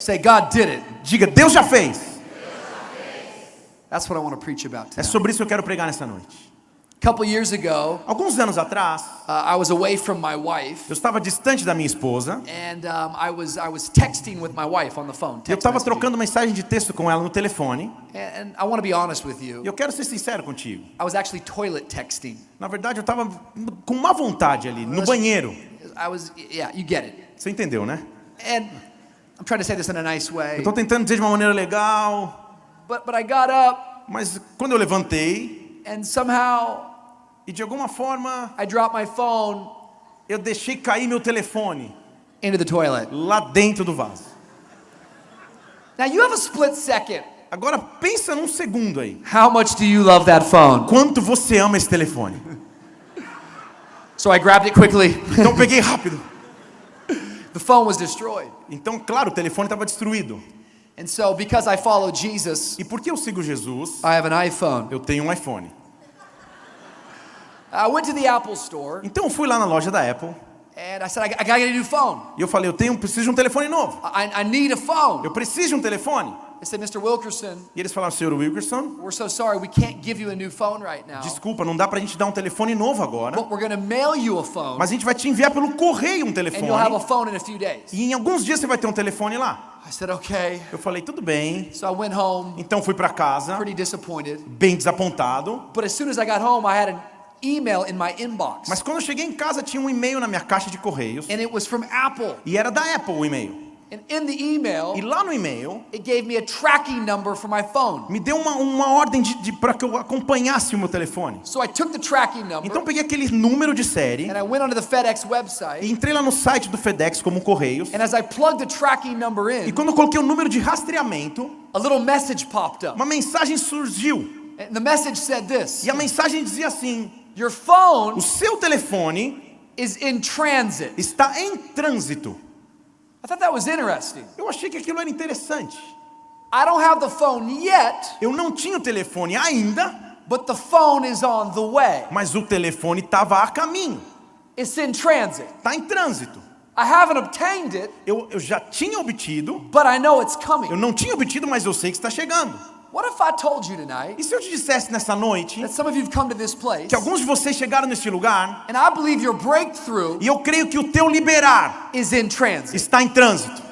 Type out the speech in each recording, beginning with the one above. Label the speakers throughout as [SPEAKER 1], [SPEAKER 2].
[SPEAKER 1] Say, God did it.
[SPEAKER 2] Diga, Deus já fez.
[SPEAKER 1] That's what I want to preach about
[SPEAKER 2] É
[SPEAKER 1] tonight.
[SPEAKER 2] sobre isso que eu quero pregar nessa noite.
[SPEAKER 1] A couple years ago,
[SPEAKER 2] Alguns anos atrás,
[SPEAKER 1] I was away from my wife,
[SPEAKER 2] eu estava distante da minha esposa.
[SPEAKER 1] and I was texting with my wife on the phone.
[SPEAKER 2] Eu
[SPEAKER 1] text
[SPEAKER 2] estava
[SPEAKER 1] messaging.
[SPEAKER 2] trocando mensagem de texto com ela no telefone.
[SPEAKER 1] And I want to be honest with you.
[SPEAKER 2] E eu quero ser sincero contigo.
[SPEAKER 1] I was actually toilet texting.
[SPEAKER 2] Na verdade, eu estava com má vontade ali, no banheiro.
[SPEAKER 1] Yeah, you get it.
[SPEAKER 2] Você entendeu, né?
[SPEAKER 1] And I'm trying to say this in a nice
[SPEAKER 2] Eu
[SPEAKER 1] way.
[SPEAKER 2] estou tentando dizer de uma maneira legal.
[SPEAKER 1] But I got up,
[SPEAKER 2] Mas quando eu levantei,
[SPEAKER 1] and somehow
[SPEAKER 2] e de alguma forma,
[SPEAKER 1] I dropped my phone
[SPEAKER 2] eu deixei cair meu telefone
[SPEAKER 1] into the toilet.
[SPEAKER 2] lá dentro do vaso.
[SPEAKER 1] Now you have a split second.
[SPEAKER 2] Agora pensa num segundo aí.
[SPEAKER 1] How much do you love that phone?
[SPEAKER 2] Quanto você ama esse telefone?
[SPEAKER 1] So I grabbed it quickly.
[SPEAKER 2] Então eu peguei rápido.
[SPEAKER 1] The phone was destroyed.
[SPEAKER 2] Então, claro, o telefone estava destruído.
[SPEAKER 1] And so because I follow Jesus,
[SPEAKER 2] E porque eu sigo Jesus,
[SPEAKER 1] I have an iPhone.
[SPEAKER 2] eu tenho um iPhone.
[SPEAKER 1] I went to the Apple store
[SPEAKER 2] Então eu fui lá na loja da Apple
[SPEAKER 1] and I said, I gotta get a new phone.
[SPEAKER 2] e eu falei, preciso de um telefone novo.
[SPEAKER 1] I need a phone.
[SPEAKER 2] Eu preciso de um telefone.
[SPEAKER 1] They said, Mr. Wilkerson,
[SPEAKER 2] E eles falaram, Sr. Wilkerson,
[SPEAKER 1] we're so sorry, we can't give you a new phone right now.
[SPEAKER 2] desculpa, não dá pra gente dar um telefone novo agora,
[SPEAKER 1] But we're gonna mail you a phone,
[SPEAKER 2] mas a gente vai te enviar pelo correio um
[SPEAKER 1] and you'll have a
[SPEAKER 2] telefone.
[SPEAKER 1] phone in a few days.
[SPEAKER 2] E em alguns dias você vai ter um telefone lá.
[SPEAKER 1] I said, okay.
[SPEAKER 2] Eu falei, tudo bem.
[SPEAKER 1] So I went home,
[SPEAKER 2] Então fui pra casa,
[SPEAKER 1] pretty disappointed.
[SPEAKER 2] bem desapontado.
[SPEAKER 1] But as soon as I got home, I had an email in my inbox.
[SPEAKER 2] Mas quando eu cheguei em casa tinha um e-mail na minha caixa de correios.
[SPEAKER 1] And it was from Apple.
[SPEAKER 2] E era da Apple o e-mail.
[SPEAKER 1] And in the email,
[SPEAKER 2] E lá no e-mail
[SPEAKER 1] it gave me a tracking number for my phone.
[SPEAKER 2] me deu uma ordem para que eu acompanhasse o meu telefone.
[SPEAKER 1] So I took the tracking number
[SPEAKER 2] Então peguei aquele número de série
[SPEAKER 1] and I went onto the FedEx
[SPEAKER 2] e
[SPEAKER 1] website.
[SPEAKER 2] entrei lá no site do FedEx como Correios.
[SPEAKER 1] And as I plugged the tracking number
[SPEAKER 2] E
[SPEAKER 1] in,
[SPEAKER 2] quando eu coloquei o número de rastreamento,
[SPEAKER 1] a little message popped up.
[SPEAKER 2] uma mensagem surgiu.
[SPEAKER 1] And the message said this:
[SPEAKER 2] E a mensagem dizia assim:
[SPEAKER 1] your phone
[SPEAKER 2] o seu telefone
[SPEAKER 1] is in transit.
[SPEAKER 2] está em trânsito.
[SPEAKER 1] I thought that was interesting.
[SPEAKER 2] Eu achei que aquilo era interessante.
[SPEAKER 1] I don't have the phone yet,
[SPEAKER 2] Eu não tinha o telefone ainda,
[SPEAKER 1] but the phone is on the way.
[SPEAKER 2] mas o telefone estava a caminho.
[SPEAKER 1] It's in transit.
[SPEAKER 2] Está em trânsito.
[SPEAKER 1] I haven't obtained it,
[SPEAKER 2] Eu já tinha obtido.
[SPEAKER 1] but I know it's
[SPEAKER 2] Eu
[SPEAKER 1] coming.
[SPEAKER 2] não tinha obtido, mas eu sei que está chegando.
[SPEAKER 1] What if I told you tonight
[SPEAKER 2] E se eu te dissesse nessa noite
[SPEAKER 1] that some of you have come to this place,
[SPEAKER 2] que alguns de vocês chegaram neste lugar
[SPEAKER 1] and I believe your breakthrough
[SPEAKER 2] e eu creio que o teu liberar
[SPEAKER 1] is in transit?
[SPEAKER 2] está em trânsito?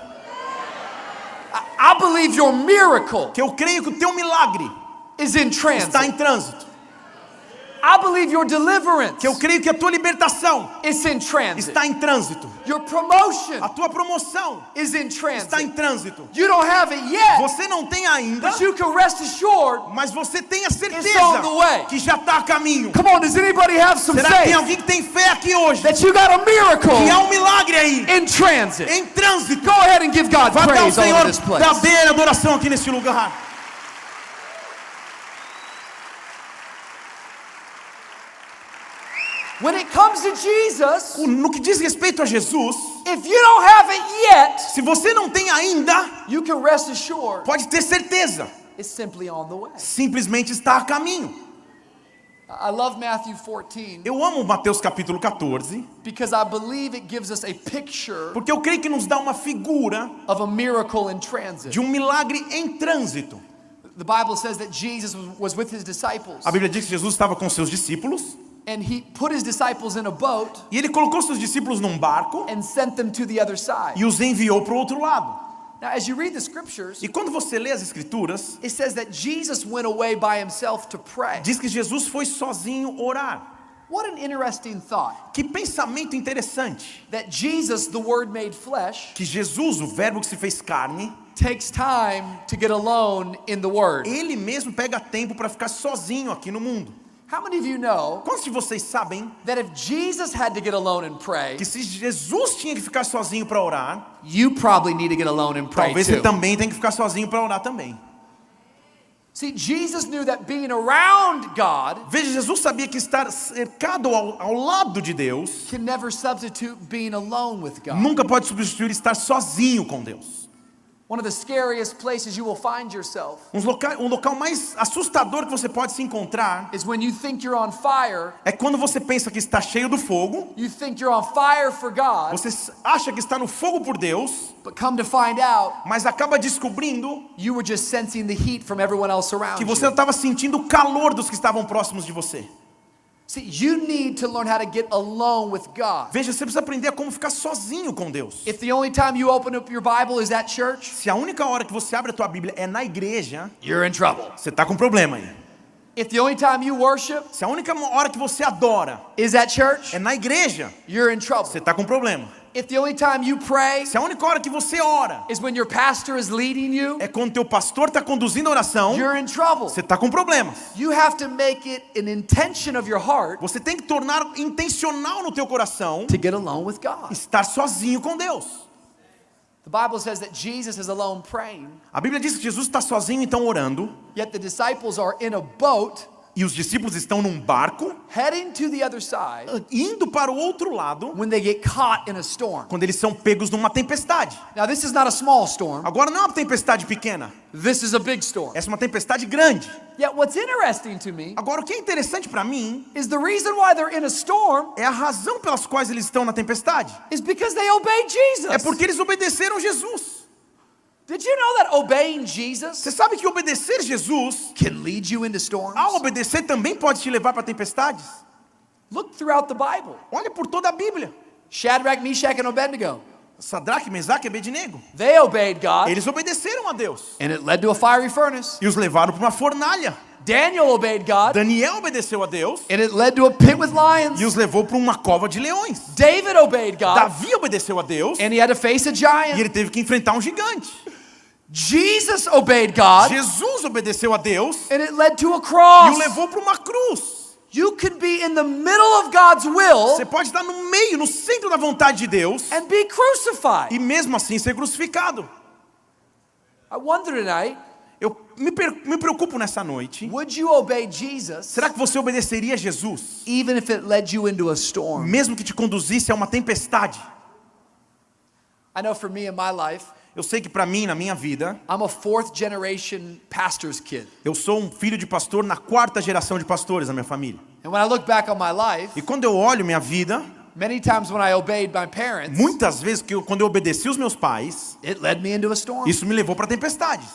[SPEAKER 1] I believe your miracle
[SPEAKER 2] Que eu creio que o teu milagre
[SPEAKER 1] is in transit.
[SPEAKER 2] está em trânsito?
[SPEAKER 1] I believe your deliverance
[SPEAKER 2] Que eu creio que a tua libertação
[SPEAKER 1] is in transit.
[SPEAKER 2] está em trânsito?
[SPEAKER 1] Your promotion
[SPEAKER 2] A tua promoção
[SPEAKER 1] is in
[SPEAKER 2] está em
[SPEAKER 1] transit.
[SPEAKER 2] trânsito?
[SPEAKER 1] You don't have it yet,
[SPEAKER 2] Você não tem ainda,
[SPEAKER 1] but you can rest assured.
[SPEAKER 2] mas você tem a
[SPEAKER 1] It's
[SPEAKER 2] certeza
[SPEAKER 1] on the way.
[SPEAKER 2] que já está a caminho.
[SPEAKER 1] Come on, does anybody have some
[SPEAKER 2] Será que tem
[SPEAKER 1] faith
[SPEAKER 2] alguém que tem fé aqui hoje?
[SPEAKER 1] that you got a miracle
[SPEAKER 2] Que há um milagre aí,
[SPEAKER 1] in transit?
[SPEAKER 2] em trânsito.
[SPEAKER 1] Go ahead and give God
[SPEAKER 2] Vai dar ao
[SPEAKER 1] praise all
[SPEAKER 2] Senhor
[SPEAKER 1] over this place.
[SPEAKER 2] da beira adoração aqui nesse lugar.
[SPEAKER 1] When it comes to Jesus,
[SPEAKER 2] No que diz respeito a Jesus,
[SPEAKER 1] if you don't have it yet,
[SPEAKER 2] se você não tem ainda,
[SPEAKER 1] you can rest assured
[SPEAKER 2] pode ter certeza,
[SPEAKER 1] it's simply on the way.
[SPEAKER 2] simplesmente está a caminho.
[SPEAKER 1] I love Matthew 14
[SPEAKER 2] Eu amo Mateus capítulo 14,
[SPEAKER 1] because I believe it gives us a picture
[SPEAKER 2] porque eu creio que nos dá uma figura
[SPEAKER 1] of a miracle in transit.
[SPEAKER 2] de um milagre em trânsito.
[SPEAKER 1] The Bible says that Jesus was with his disciples,
[SPEAKER 2] A Bíblia diz que Jesus estava com seus discípulos
[SPEAKER 1] and he put his disciples in a boat
[SPEAKER 2] e ele colocou seus discípulos num barco
[SPEAKER 1] and sent them to the other side.
[SPEAKER 2] e os enviou para o outro lado.
[SPEAKER 1] Now, as you read the scriptures,
[SPEAKER 2] E quando você lê as escrituras,
[SPEAKER 1] it says that Jesus went away by himself to pray.
[SPEAKER 2] diz que Jesus foi sozinho orar.
[SPEAKER 1] What an interesting thought.
[SPEAKER 2] Que pensamento interessante.
[SPEAKER 1] That Jesus, the Word made flesh,
[SPEAKER 2] Que Jesus, o verbo que se fez carne,
[SPEAKER 1] takes time to get alone in the Word.
[SPEAKER 2] ele mesmo pega tempo para ficar sozinho aqui no mundo.
[SPEAKER 1] How many of you know
[SPEAKER 2] Quantos de vocês sabem
[SPEAKER 1] that if Jesus had to get alone and pray,
[SPEAKER 2] que se Jesus tinha que ficar sozinho para orar,
[SPEAKER 1] you probably need to get alone and pray
[SPEAKER 2] talvez ele
[SPEAKER 1] too?
[SPEAKER 2] também tenha que ficar sozinho para orar também.
[SPEAKER 1] See, Jesus knew that being around God
[SPEAKER 2] Veja, Jesus sabia que estar cercado ao lado de Deus
[SPEAKER 1] can never substitute being alone with God.
[SPEAKER 2] nunca pode substituir estar sozinho com Deus.
[SPEAKER 1] One of the scariest places you will find yourself
[SPEAKER 2] Um local mais assustador que você pode se encontrar
[SPEAKER 1] is when you think you're on fire,
[SPEAKER 2] é quando você pensa que está cheio do fogo,
[SPEAKER 1] you think you're on fire for God,
[SPEAKER 2] você acha que está no fogo por Deus,
[SPEAKER 1] but come to find out,
[SPEAKER 2] mas acaba descobrindo
[SPEAKER 1] you were just sensing the heat from everyone else around
[SPEAKER 2] que você
[SPEAKER 1] you.
[SPEAKER 2] estava sentindo o calor dos que estavam próximos de você.
[SPEAKER 1] See, you need to learn how to get alone with God.
[SPEAKER 2] Veja, você precisa aprender a como ficar sozinho com Deus.
[SPEAKER 1] If the only time you open up your Bible is at church,
[SPEAKER 2] Se a única hora que você abre a tua Bíblia é na igreja,
[SPEAKER 1] you're in trouble.
[SPEAKER 2] você está com problema aí.
[SPEAKER 1] If the only time you worship
[SPEAKER 2] Se a única hora que você adora
[SPEAKER 1] is at church,
[SPEAKER 2] é na igreja,
[SPEAKER 1] you're in trouble.
[SPEAKER 2] você está com problema.
[SPEAKER 1] If the only time you pray
[SPEAKER 2] Se a única hora que você ora
[SPEAKER 1] is when your pastor is leading you,
[SPEAKER 2] é quando teu pastor está conduzindo a oração,
[SPEAKER 1] you're in trouble.
[SPEAKER 2] você está com problemas.
[SPEAKER 1] You have to make it an intention of your heart
[SPEAKER 2] Você tem que tornar intencional no teu coração
[SPEAKER 1] to get alone with God.
[SPEAKER 2] estar sozinho com Deus.
[SPEAKER 1] The Bible says that Jesus is alone praying,
[SPEAKER 2] A Bíblia diz que Jesus está sozinho então orando,
[SPEAKER 1] yet the disciples are in a boat
[SPEAKER 2] e os discípulos estão num barco
[SPEAKER 1] heading to the other side
[SPEAKER 2] indo para o outro lado
[SPEAKER 1] when they get caught in a storm.
[SPEAKER 2] quando eles são pegos numa tempestade.
[SPEAKER 1] Now, this is not a small storm.
[SPEAKER 2] Agora não é uma tempestade pequena,
[SPEAKER 1] This is a big storm.
[SPEAKER 2] essa é uma tempestade grande.
[SPEAKER 1] Yet what's interesting to me
[SPEAKER 2] Agora o que é interessante para mim
[SPEAKER 1] is the reason why they're in a storm
[SPEAKER 2] é a razão pelas quais eles estão na tempestade.
[SPEAKER 1] is because they obeyed Jesus.
[SPEAKER 2] É porque eles obedeceram Jesus.
[SPEAKER 1] Did you know that obeying Jesus
[SPEAKER 2] Você sabe que obedecer Jesus,
[SPEAKER 1] can lead you into storms?
[SPEAKER 2] ao obedecer, também pode te levar para tempestades?
[SPEAKER 1] Look throughout the Bible.
[SPEAKER 2] Olha por toda a Bíblia.
[SPEAKER 1] Shadrach, Meshach, and Abednego.
[SPEAKER 2] Sadraque, Mesaque e Abednego.
[SPEAKER 1] They obeyed God,
[SPEAKER 2] Eles obedeceram a Deus
[SPEAKER 1] and it led to a fiery furnace.
[SPEAKER 2] e os levaram para uma fornalha.
[SPEAKER 1] Daniel obeyed God,
[SPEAKER 2] Daniel obedeceu a Deus
[SPEAKER 1] and it led to a pit with lions.
[SPEAKER 2] e os levou para uma cova de leões.
[SPEAKER 1] David obeyed God,
[SPEAKER 2] Davi obedeceu a Deus
[SPEAKER 1] and he had to face a
[SPEAKER 2] e
[SPEAKER 1] giant.
[SPEAKER 2] ele teve que enfrentar um gigante.
[SPEAKER 1] Jesus obeyed God,
[SPEAKER 2] Jesus obedeceu a Deus
[SPEAKER 1] and it led to a
[SPEAKER 2] e o
[SPEAKER 1] cross.
[SPEAKER 2] levou para uma cruz.
[SPEAKER 1] You can be in the middle of God's will
[SPEAKER 2] Você pode estar no meio, no centro da vontade de Deus
[SPEAKER 1] and be crucified.
[SPEAKER 2] e mesmo assim ser crucificado.
[SPEAKER 1] I wonder tonight,
[SPEAKER 2] Eu me preocupo nessa noite.
[SPEAKER 1] would you obey Jesus
[SPEAKER 2] Será que você obedeceria a Jesus,
[SPEAKER 1] even if it led you into a storm?
[SPEAKER 2] mesmo que te conduzisse a uma tempestade?
[SPEAKER 1] I know for me in my life,
[SPEAKER 2] Eu sei que para mim, na minha vida,
[SPEAKER 1] I'm a fourth generation pastor's kid.
[SPEAKER 2] eu sou um filho de pastor na quarta geração de pastores na minha família.
[SPEAKER 1] And when I look back on my life,
[SPEAKER 2] E quando eu olho minha vida,
[SPEAKER 1] many times when I obeyed my parents,
[SPEAKER 2] muitas vezes quando eu obedeci os meus pais,
[SPEAKER 1] it led me into a storm.
[SPEAKER 2] isso me levou para tempestades.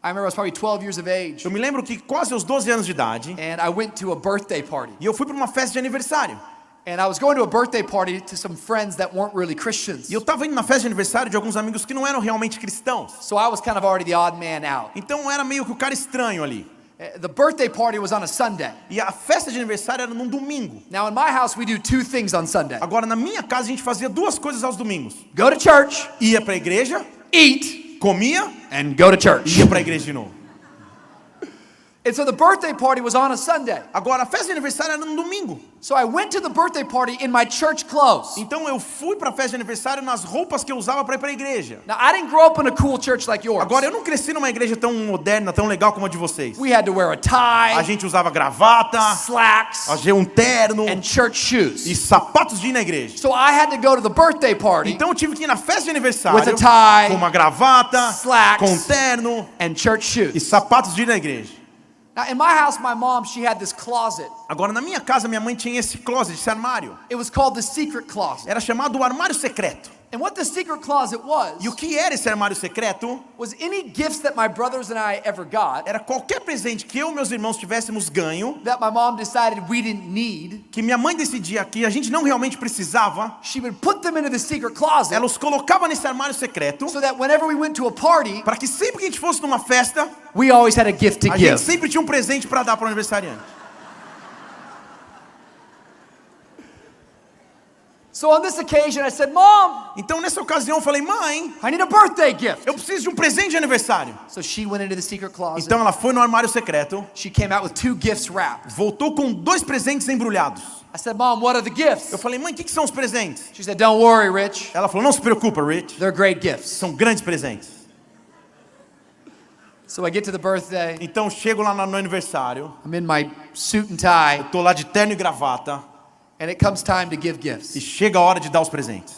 [SPEAKER 1] I remember I was probably 12 years of age,
[SPEAKER 2] Eu me lembro que quase aos 12 anos de idade,
[SPEAKER 1] and I went to a birthday party.
[SPEAKER 2] e eu fui para uma festa de aniversário.
[SPEAKER 1] And I was going to a birthday party to some friends that weren't really Christians.
[SPEAKER 2] E eu estava indo na festa de aniversário de alguns amigos que não eram realmente cristãos.
[SPEAKER 1] So I was kind of already the odd man out.
[SPEAKER 2] Então eu era meio que o cara estranho ali.
[SPEAKER 1] The birthday party was on a Sunday.
[SPEAKER 2] E a festa de aniversário era num domingo.
[SPEAKER 1] Now in my house we do two things on Sunday.
[SPEAKER 2] Agora na minha casa a gente fazia duas coisas aos domingos.
[SPEAKER 1] Go to church,
[SPEAKER 2] Ia para a igreja,
[SPEAKER 1] eat,
[SPEAKER 2] comia
[SPEAKER 1] and go to church.
[SPEAKER 2] e ia para a igreja de novo.
[SPEAKER 1] And so the birthday party was on a Sunday.
[SPEAKER 2] Agora a festa de aniversário era no domingo.
[SPEAKER 1] So I went to the birthday party in my church clothes.
[SPEAKER 2] Então eu fui para a festa de aniversário nas roupas que eu usava para ir para a igreja.
[SPEAKER 1] Now I didn't grow up in a cool church like yours.
[SPEAKER 2] Agora eu não cresci numa igreja tão moderna, tão legal como a de vocês.
[SPEAKER 1] We had to wear a
[SPEAKER 2] A
[SPEAKER 1] tie,
[SPEAKER 2] gente usava gravata,
[SPEAKER 1] slacks,
[SPEAKER 2] um terno
[SPEAKER 1] and church shoes.
[SPEAKER 2] e sapatos de ir na igreja.
[SPEAKER 1] So I had to go to the birthday party
[SPEAKER 2] Então eu tive que ir na festa de aniversário
[SPEAKER 1] with a tie,
[SPEAKER 2] com uma gravata,
[SPEAKER 1] slacks,
[SPEAKER 2] com terno
[SPEAKER 1] and church
[SPEAKER 2] e
[SPEAKER 1] shoes.
[SPEAKER 2] sapatos de ir na igreja.
[SPEAKER 1] Now in my house, my mom, she had this closet.
[SPEAKER 2] Agora na minha casa minha mãe tinha esse closet, esse armário.
[SPEAKER 1] It was called the secret closet.
[SPEAKER 2] Era chamado o armário secreto.
[SPEAKER 1] And what the secret closet was
[SPEAKER 2] E o que era esse armário secreto?
[SPEAKER 1] was any gifts that my brothers and I ever got
[SPEAKER 2] Era qualquer presente que eu e meus irmãos tivéssemos ganho,
[SPEAKER 1] that my mom decided we didn't need.
[SPEAKER 2] que minha mãe decidia que a gente não realmente precisava,
[SPEAKER 1] She would put them into the secret closet
[SPEAKER 2] ela os colocava nesse armário secreto,
[SPEAKER 1] so that whenever we went to a party,
[SPEAKER 2] para que sempre que a gente fosse numa festa,
[SPEAKER 1] we always had a gift to
[SPEAKER 2] a gente
[SPEAKER 1] give.
[SPEAKER 2] sempre tinha um presente para dar para o aniversariante.
[SPEAKER 1] So on this occasion, I said, Mom,
[SPEAKER 2] Então nessa ocasião eu falei, mãe,
[SPEAKER 1] I need a birthday gift.
[SPEAKER 2] eu preciso de um presente de aniversário.
[SPEAKER 1] So she went into the secret closet.
[SPEAKER 2] Então ela foi no armário secreto,
[SPEAKER 1] She came out with 2 gifts wrapped.
[SPEAKER 2] voltou com 2 presentes embrulhados.
[SPEAKER 1] I said, Mom, what are the gifts?
[SPEAKER 2] Eu falei, mãe, o que são os presentes?
[SPEAKER 1] She said, don't worry, Rich.
[SPEAKER 2] Ela falou, não se preocupa, Rich,
[SPEAKER 1] They're great gifts.
[SPEAKER 2] são grandes presentes.
[SPEAKER 1] So I get to the birthday.
[SPEAKER 2] Então eu chego lá no aniversário,
[SPEAKER 1] I'm in my suit and tie,
[SPEAKER 2] tô lá de terno e gravata,
[SPEAKER 1] and it comes time to give
[SPEAKER 2] e
[SPEAKER 1] gifts.
[SPEAKER 2] chega a hora de dar os presentes.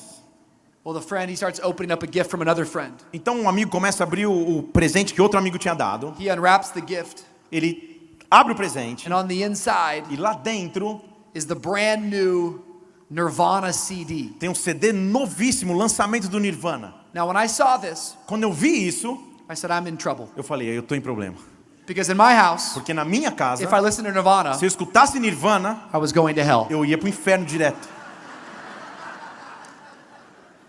[SPEAKER 1] Well, the friend, he starts opening up a gift from another friend.
[SPEAKER 2] Então um amigo começa a abrir o presente que outro amigo tinha dado.
[SPEAKER 1] He unwraps the gift,
[SPEAKER 2] Ele abre o presente
[SPEAKER 1] and on the inside
[SPEAKER 2] e lá dentro
[SPEAKER 1] is the brand new Nirvana CD.
[SPEAKER 2] tem um CD novíssimo, lançamento do Nirvana.
[SPEAKER 1] Now, when I saw this,
[SPEAKER 2] Quando eu vi isso,
[SPEAKER 1] I said, I'm in trouble.
[SPEAKER 2] eu falei, eu tô em problema.
[SPEAKER 1] Because in my house,
[SPEAKER 2] Porque na minha casa,
[SPEAKER 1] if I listened to Nirvana,
[SPEAKER 2] se eu escutasse Nirvana,
[SPEAKER 1] I was going to hell.
[SPEAKER 2] eu ia pro inferno direto.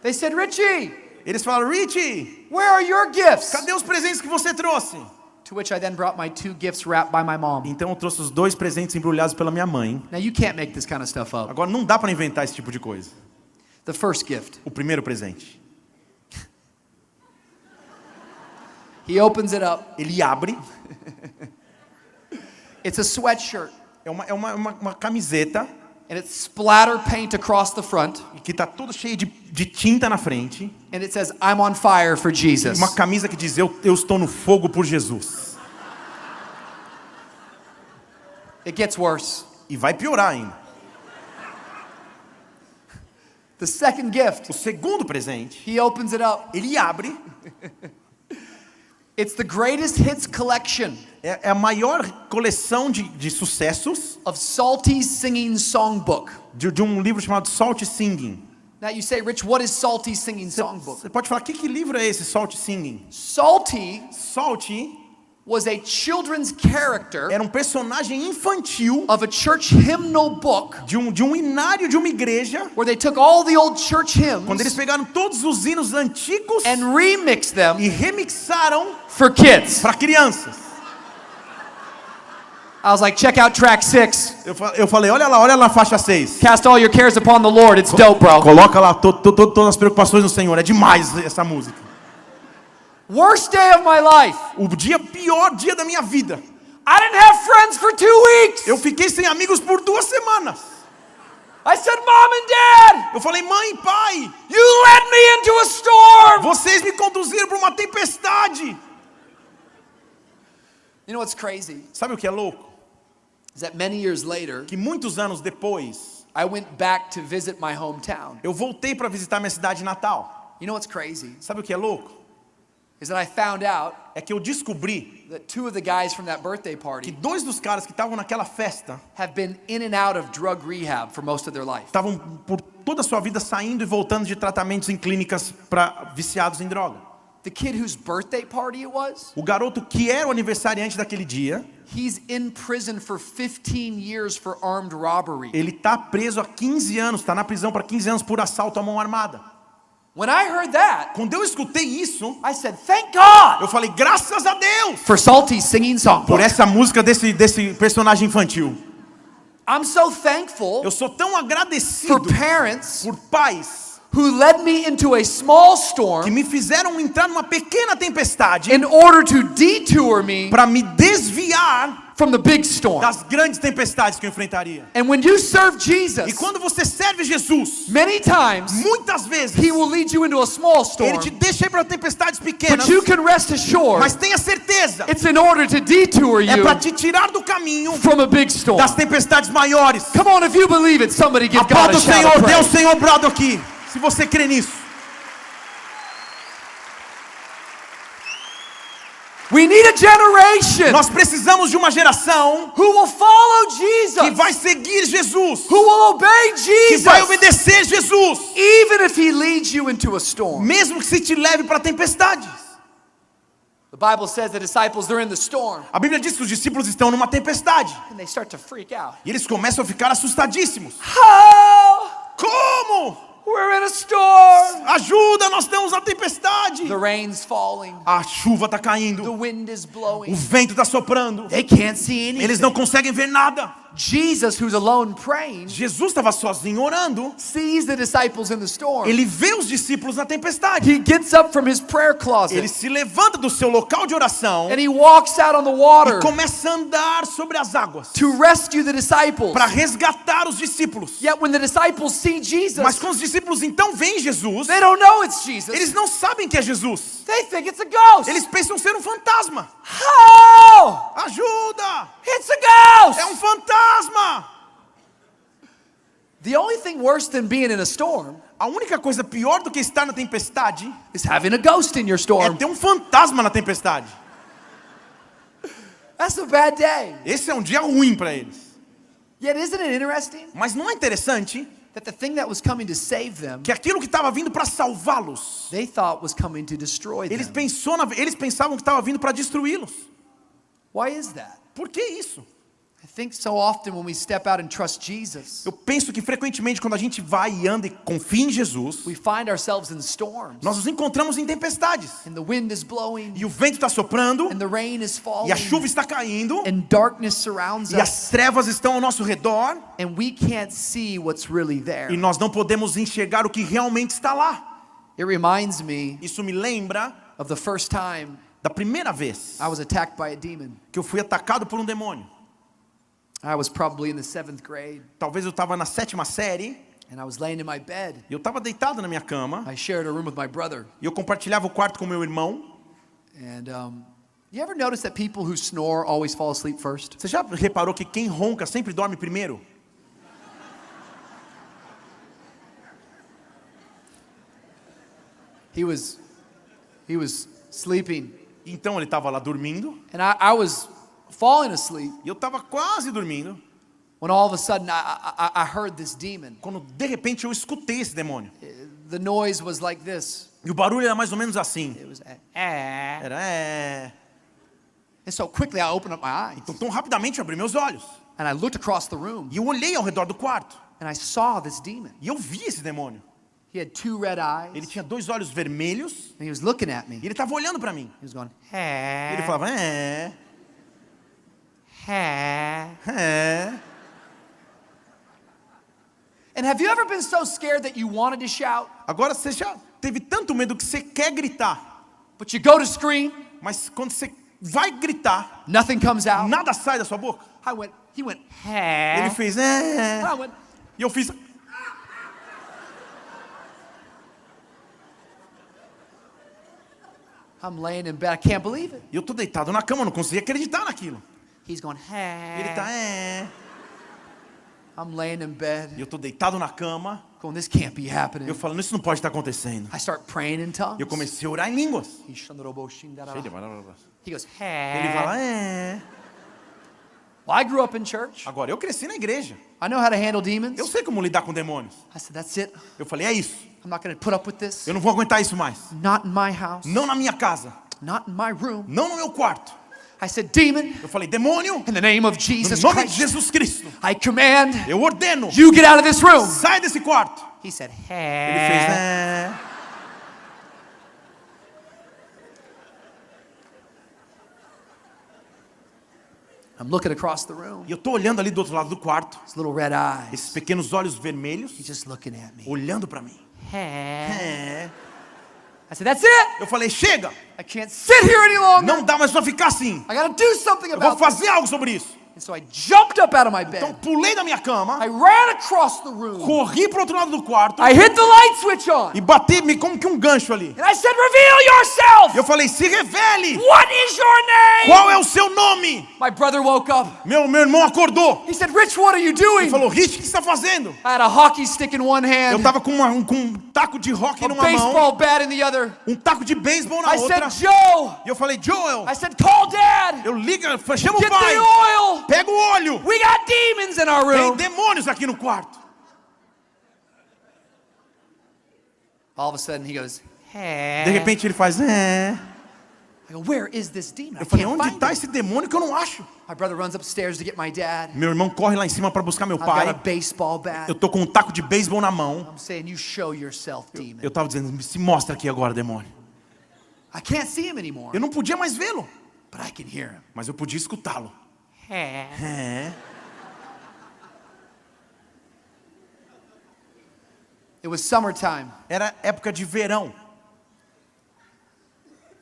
[SPEAKER 1] They said, Richie,
[SPEAKER 2] Eles falaram, Richie,
[SPEAKER 1] where are your gifts?
[SPEAKER 2] cadê os presentes que você trouxe?
[SPEAKER 1] To which I then brought my 2 gifts wrapped by my mom.
[SPEAKER 2] Então eu trouxe os 2 presentes embrulhados pela minha mãe.
[SPEAKER 1] Now, you can't make this kind of stuff up.
[SPEAKER 2] Agora não dá para inventar esse tipo de coisa.
[SPEAKER 1] The first gift,
[SPEAKER 2] O primeiro presente.
[SPEAKER 1] he opens it up.
[SPEAKER 2] Ele abre,
[SPEAKER 1] It's a sweatshirt,
[SPEAKER 2] é uma camiseta
[SPEAKER 1] and it's splatter paint across the front,
[SPEAKER 2] que tá toda cheia de tinta na frente.
[SPEAKER 1] and it says, I'm on fire for Jesus.
[SPEAKER 2] Uma camisa que diz, eu estou no fogo por Jesus.
[SPEAKER 1] It gets worse.
[SPEAKER 2] E vai piorar ainda.
[SPEAKER 1] The second gift,
[SPEAKER 2] O segundo presente,
[SPEAKER 1] he opens it up.
[SPEAKER 2] ele abre,
[SPEAKER 1] It's the greatest hits collection
[SPEAKER 2] é a maior coleção de sucessos
[SPEAKER 1] of Salty's Singing Songbook.
[SPEAKER 2] de um livro chamado Salt Singing.
[SPEAKER 1] Now you say, Rich, what is Salty's Singing Songbook?
[SPEAKER 2] Você pode falar, que livro é esse, Salt Singing?
[SPEAKER 1] Salty
[SPEAKER 2] Salt
[SPEAKER 1] was a children's character
[SPEAKER 2] era um personagem infantil
[SPEAKER 1] of a church hymnal book
[SPEAKER 2] de um inário de uma igreja,
[SPEAKER 1] where they took all the old church
[SPEAKER 2] quando eles
[SPEAKER 1] hymns
[SPEAKER 2] pegaram todos os hinos antigos
[SPEAKER 1] and remixed them
[SPEAKER 2] e remixaram
[SPEAKER 1] for kids.
[SPEAKER 2] para crianças.
[SPEAKER 1] I was like, check out track 6.
[SPEAKER 2] Eu falei, olha lá na faixa 6.
[SPEAKER 1] Cast all your cares upon the Lord. It's dope, bro.
[SPEAKER 2] Coloca lá todas as preocupações no Senhor. É demais essa música.
[SPEAKER 1] Worst day of my life.
[SPEAKER 2] O pior dia da minha vida.
[SPEAKER 1] I didn't have friends for 2 weeks.
[SPEAKER 2] Eu fiquei sem amigos por 2 semanas.
[SPEAKER 1] I said, Mom and Dad,
[SPEAKER 2] Eu falei, mãe, pai,
[SPEAKER 1] you led me into a storm.
[SPEAKER 2] vocês me conduziram para uma tempestade.
[SPEAKER 1] You know what's crazy?
[SPEAKER 2] Sabe o que é louco?
[SPEAKER 1] Is that many years later,
[SPEAKER 2] Que muitos anos depois,
[SPEAKER 1] I went back to visit my hometown.
[SPEAKER 2] eu voltei para visitar minha cidade natal.
[SPEAKER 1] You know what's crazy?
[SPEAKER 2] Sabe o que é louco?
[SPEAKER 1] Is that I found out
[SPEAKER 2] É que eu descobri
[SPEAKER 1] that 2 of the guys from that birthday
[SPEAKER 2] que
[SPEAKER 1] party
[SPEAKER 2] 2 dos caras que estavam naquela festa
[SPEAKER 1] have been in and out of drug rehab for most of their life.
[SPEAKER 2] estavam por toda a sua vida saindo e voltando de tratamentos em clínicas para viciados em droga.
[SPEAKER 1] The kid whose birthday party it was,
[SPEAKER 2] O garoto que era o aniversariante daquele dia,
[SPEAKER 1] he's in prison for 15 years for armed robbery.
[SPEAKER 2] ele tá preso há 15 anos, tá na prisão para 15 anos por assalto à mão armada.
[SPEAKER 1] When I heard that,
[SPEAKER 2] Quando eu escutei isso,
[SPEAKER 1] I said, thank God
[SPEAKER 2] eu falei, graças a Deus
[SPEAKER 1] for Salty's Singing
[SPEAKER 2] por
[SPEAKER 1] Songbook.
[SPEAKER 2] essa música desse personagem infantil.
[SPEAKER 1] I'm so thankful
[SPEAKER 2] Eu sou tão
[SPEAKER 1] for
[SPEAKER 2] agradecido
[SPEAKER 1] parents
[SPEAKER 2] por pais
[SPEAKER 1] who led me into a small
[SPEAKER 2] que
[SPEAKER 1] storm
[SPEAKER 2] me fizeram entrar numa pequena tempestade
[SPEAKER 1] in order to detour me
[SPEAKER 2] para me desviar
[SPEAKER 1] from the big storm.
[SPEAKER 2] das grandes tempestades que eu enfrentaria.
[SPEAKER 1] And when you serve
[SPEAKER 2] E
[SPEAKER 1] Jesus,
[SPEAKER 2] quando você serve Jesus,
[SPEAKER 1] many times
[SPEAKER 2] muitas vezes
[SPEAKER 1] He will lead you into a small storm,
[SPEAKER 2] Ele te deixa ir para tempestades pequenas,
[SPEAKER 1] but you can rest assured
[SPEAKER 2] mas tenha certeza,
[SPEAKER 1] it's in order to detour
[SPEAKER 2] é
[SPEAKER 1] you
[SPEAKER 2] para te tirar do caminho
[SPEAKER 1] from a big storm.
[SPEAKER 2] das tempestades maiores.
[SPEAKER 1] Come on, if you believe it, somebody give God
[SPEAKER 2] Aplauda
[SPEAKER 1] a
[SPEAKER 2] o
[SPEAKER 1] shout
[SPEAKER 2] Senhor,
[SPEAKER 1] of
[SPEAKER 2] dê o
[SPEAKER 1] praise.
[SPEAKER 2] Senhor brado aqui, se você crê nisso.
[SPEAKER 1] We need a generation
[SPEAKER 2] Nós precisamos de uma geração
[SPEAKER 1] who will follow
[SPEAKER 2] que
[SPEAKER 1] Jesus,
[SPEAKER 2] vai seguir Jesus,
[SPEAKER 1] who will obey
[SPEAKER 2] que vai
[SPEAKER 1] Jesus,
[SPEAKER 2] obedecer Jesus,
[SPEAKER 1] even if He leads you into a storm.
[SPEAKER 2] mesmo que se te leve para tempestades.
[SPEAKER 1] The Bible says the disciples, they're in the storm,
[SPEAKER 2] A Bíblia diz que os discípulos estão numa tempestade
[SPEAKER 1] and they start to freak out.
[SPEAKER 2] e eles começam a ficar assustadíssimos.
[SPEAKER 1] Oh,
[SPEAKER 2] Como?
[SPEAKER 1] we're in a storm.
[SPEAKER 2] Ajuda, nós estamos na tempestade.
[SPEAKER 1] The rain's falling.
[SPEAKER 2] A chuva está
[SPEAKER 1] The
[SPEAKER 2] caindo,
[SPEAKER 1] wind is
[SPEAKER 2] o
[SPEAKER 1] blowing.
[SPEAKER 2] vento está soprando,
[SPEAKER 1] They can't see anything.
[SPEAKER 2] eles não conseguem ver nada.
[SPEAKER 1] Jesus, who's alone praying,
[SPEAKER 2] Jesus estava sozinho orando,
[SPEAKER 1] sees the disciples in the storm.
[SPEAKER 2] ele vê os discípulos na tempestade.
[SPEAKER 1] He gets up from his prayer closet
[SPEAKER 2] Ele se levanta do seu local de oração
[SPEAKER 1] and he walks out on the water
[SPEAKER 2] e começa a andar sobre as águas
[SPEAKER 1] to rescue the disciples.
[SPEAKER 2] para resgatar os discípulos.
[SPEAKER 1] Yet when the disciples see
[SPEAKER 2] Mas
[SPEAKER 1] Jesus,
[SPEAKER 2] quando os discípulos então veem Jesus,
[SPEAKER 1] they don't know it's Jesus.
[SPEAKER 2] eles não sabem que é Jesus.
[SPEAKER 1] They think it's a ghost.
[SPEAKER 2] Eles pensam ser um fantasma.
[SPEAKER 1] Oh,
[SPEAKER 2] Ajuda!
[SPEAKER 1] it's a ghost.
[SPEAKER 2] É um fantasma!
[SPEAKER 1] The only thing worse than being in a storm
[SPEAKER 2] A única coisa pior do que estar na tempestade
[SPEAKER 1] is having a ghost in your
[SPEAKER 2] é
[SPEAKER 1] storm.
[SPEAKER 2] ter um fantasma na tempestade.
[SPEAKER 1] That's a bad day.
[SPEAKER 2] Esse é um dia ruim para eles.
[SPEAKER 1] Yet isn't it interesting
[SPEAKER 2] Mas não é interessante
[SPEAKER 1] that the thing that was coming to save them,
[SPEAKER 2] que aquilo que estava vindo para salvá-los,
[SPEAKER 1] they thought was coming to destroy
[SPEAKER 2] eles
[SPEAKER 1] them?
[SPEAKER 2] eles pensavam que estava vindo para destruí-los.
[SPEAKER 1] Why is that?
[SPEAKER 2] Por que isso?
[SPEAKER 1] I think so often when we step out and trust Jesus,
[SPEAKER 2] Eu penso que frequentemente quando a gente vai e anda e confia em Jesus,
[SPEAKER 1] we find ourselves in storms,
[SPEAKER 2] nós nos encontramos em tempestades.
[SPEAKER 1] and the wind is blowing,
[SPEAKER 2] E o vento está soprando,
[SPEAKER 1] and the rain is falling,
[SPEAKER 2] e a chuva está caindo,
[SPEAKER 1] and darkness surrounds
[SPEAKER 2] e as
[SPEAKER 1] us,
[SPEAKER 2] trevas estão ao nosso redor,
[SPEAKER 1] and we can't see what's really there.
[SPEAKER 2] e nós não podemos enxergar o que realmente está lá.
[SPEAKER 1] It reminds me
[SPEAKER 2] Isso me lembra
[SPEAKER 1] of the first time
[SPEAKER 2] da primeira vez
[SPEAKER 1] I was attacked by a demon.
[SPEAKER 2] que eu fui atacado por um demônio.
[SPEAKER 1] I was probably in the 7th grade,
[SPEAKER 2] Talvez eu estava na 7ª série,
[SPEAKER 1] and I was laying in my bed.
[SPEAKER 2] e eu estava deitado na minha cama,
[SPEAKER 1] I shared a room with my brother.
[SPEAKER 2] e eu compartilhava o quarto com meu irmão.
[SPEAKER 1] And you ever notice that people who snore always fall asleep first?
[SPEAKER 2] Você já reparou que quem ronca sempre dorme primeiro?
[SPEAKER 1] He was sleeping,
[SPEAKER 2] Então ele estava lá dormindo,
[SPEAKER 1] and I was falling asleep
[SPEAKER 2] e eu estava quase dormindo,
[SPEAKER 1] when all of a sudden I heard this demon.
[SPEAKER 2] quando de repente eu escutei esse demônio.
[SPEAKER 1] The noise was like this.
[SPEAKER 2] E o barulho era mais ou menos assim.
[SPEAKER 1] It was
[SPEAKER 2] Era
[SPEAKER 1] And so quickly I opened up my eyes,
[SPEAKER 2] Então tão rapidamente eu abri meus olhos.
[SPEAKER 1] and I looked across the room,
[SPEAKER 2] E eu olhei ao redor do quarto.
[SPEAKER 1] and I saw this demon.
[SPEAKER 2] E eu vi esse demônio.
[SPEAKER 1] He had 2 red eyes,
[SPEAKER 2] Ele tinha 2 olhos vermelhos.
[SPEAKER 1] and he was looking at
[SPEAKER 2] E
[SPEAKER 1] me.
[SPEAKER 2] ele estava olhando para mim.
[SPEAKER 1] He was going,
[SPEAKER 2] E ele falava,
[SPEAKER 1] And have you ever been so scared that you wanted to shout,
[SPEAKER 2] Agora você já teve tanto medo que você quer gritar.
[SPEAKER 1] but you go to scream,
[SPEAKER 2] Mas quando você vai gritar,
[SPEAKER 1] nothing comes out?
[SPEAKER 2] nada sai da sua boca.
[SPEAKER 1] He went,
[SPEAKER 2] Ele fez,
[SPEAKER 1] I went,
[SPEAKER 2] E eu fiz,
[SPEAKER 1] I'm laying in bed, I can't believe it.
[SPEAKER 2] e eu tô deitado na cama, eu não conseguia acreditar naquilo.
[SPEAKER 1] He's going,
[SPEAKER 2] Ele tá,
[SPEAKER 1] I'm laying in bed,
[SPEAKER 2] E eu tô deitado na cama,
[SPEAKER 1] going, this can't be happening.
[SPEAKER 2] eu falando, isso não pode estar acontecendo.
[SPEAKER 1] I start praying in tongues.
[SPEAKER 2] Eu comecei a orar em línguas.
[SPEAKER 1] He goes,
[SPEAKER 2] Ele fala,
[SPEAKER 1] Well, I grew up in church.
[SPEAKER 2] Agora, eu cresci na igreja.
[SPEAKER 1] I know how to handle demons.
[SPEAKER 2] Eu sei como lidar com demônios.
[SPEAKER 1] I said, that's it.
[SPEAKER 2] Eu falei, é isso.
[SPEAKER 1] I'm not going to put up with this.
[SPEAKER 2] Eu não vou aguentar isso mais.
[SPEAKER 1] Not in my house.
[SPEAKER 2] Não na minha casa.
[SPEAKER 1] Not in my room.
[SPEAKER 2] Não no meu quarto.
[SPEAKER 1] I said, demon,
[SPEAKER 2] Eu falei, demônio,
[SPEAKER 1] in the name of
[SPEAKER 2] no
[SPEAKER 1] Jesus
[SPEAKER 2] nome de
[SPEAKER 1] Christ,
[SPEAKER 2] Jesus Cristo,
[SPEAKER 1] I command
[SPEAKER 2] eu ordeno,
[SPEAKER 1] you get out of this room.
[SPEAKER 2] sai desse quarto.
[SPEAKER 1] He said,
[SPEAKER 2] Ele fez,
[SPEAKER 1] I'm looking across the room.
[SPEAKER 2] E eu tô olhando ali do outro lado do quarto,
[SPEAKER 1] His little red eyes.
[SPEAKER 2] esses pequenos olhos vermelhos,
[SPEAKER 1] He's just looking at me.
[SPEAKER 2] olhando para mim.
[SPEAKER 1] I said, that's it.
[SPEAKER 2] Eu falei, chega,
[SPEAKER 1] I can't sit here any longer.
[SPEAKER 2] não dá mais pra ficar assim.
[SPEAKER 1] I got to do something
[SPEAKER 2] Eu vou
[SPEAKER 1] about this.
[SPEAKER 2] fazer algo sobre isso.
[SPEAKER 1] And so I jumped up out of my
[SPEAKER 2] Então
[SPEAKER 1] bed.
[SPEAKER 2] pulei da minha cama,
[SPEAKER 1] I ran across the room.
[SPEAKER 2] corri pro outro lado do quarto
[SPEAKER 1] I hit the light switch on.
[SPEAKER 2] e bati me como que um gancho ali.
[SPEAKER 1] And I said, reveal yourself.
[SPEAKER 2] E eu falei, se revele,
[SPEAKER 1] What is your name?
[SPEAKER 2] qual é o seu nome?
[SPEAKER 1] My brother woke up.
[SPEAKER 2] Meu irmão acordou.
[SPEAKER 1] He said, Rich, what are you
[SPEAKER 2] Ele
[SPEAKER 1] doing?
[SPEAKER 2] falou, Rich, o que você está fazendo?
[SPEAKER 1] I had a hockey stick in one
[SPEAKER 2] Eu
[SPEAKER 1] hand,
[SPEAKER 2] tava com um taco de hockey
[SPEAKER 1] a
[SPEAKER 2] numa mão,
[SPEAKER 1] baseball bat in the other.
[SPEAKER 2] um taco de beisebol na
[SPEAKER 1] I
[SPEAKER 2] outra.
[SPEAKER 1] said, Joe.
[SPEAKER 2] E eu falei, Joel,
[SPEAKER 1] I said, call Dad.
[SPEAKER 2] eu ligo, chama o
[SPEAKER 1] Get
[SPEAKER 2] pai,
[SPEAKER 1] the oil.
[SPEAKER 2] pega o óleo.
[SPEAKER 1] We got demons in our
[SPEAKER 2] Tem
[SPEAKER 1] room.
[SPEAKER 2] demônios aqui no quarto.
[SPEAKER 1] All of a sudden he goes,
[SPEAKER 2] De repente ele faz,
[SPEAKER 1] I go, where is this demon? I
[SPEAKER 2] Eu falei,
[SPEAKER 1] can't
[SPEAKER 2] onde
[SPEAKER 1] find
[SPEAKER 2] está
[SPEAKER 1] him.
[SPEAKER 2] esse demônio que eu não acho?
[SPEAKER 1] My brother runs upstairs to get my dad.
[SPEAKER 2] Meu irmão corre lá em cima para buscar meu
[SPEAKER 1] I've got a
[SPEAKER 2] pai.
[SPEAKER 1] baseball bat.
[SPEAKER 2] Eu tô com um taco de beisebol na mão.
[SPEAKER 1] I'm saying, you show yourself, demon.
[SPEAKER 2] Eu tava dizendo, se mostra aqui agora, demônio.
[SPEAKER 1] I can't see him anymore,
[SPEAKER 2] Eu não podia mais vê-lo,
[SPEAKER 1] but I can hear him.
[SPEAKER 2] mas eu podia escutá-lo.
[SPEAKER 1] It was summertime.
[SPEAKER 2] Era época de verão.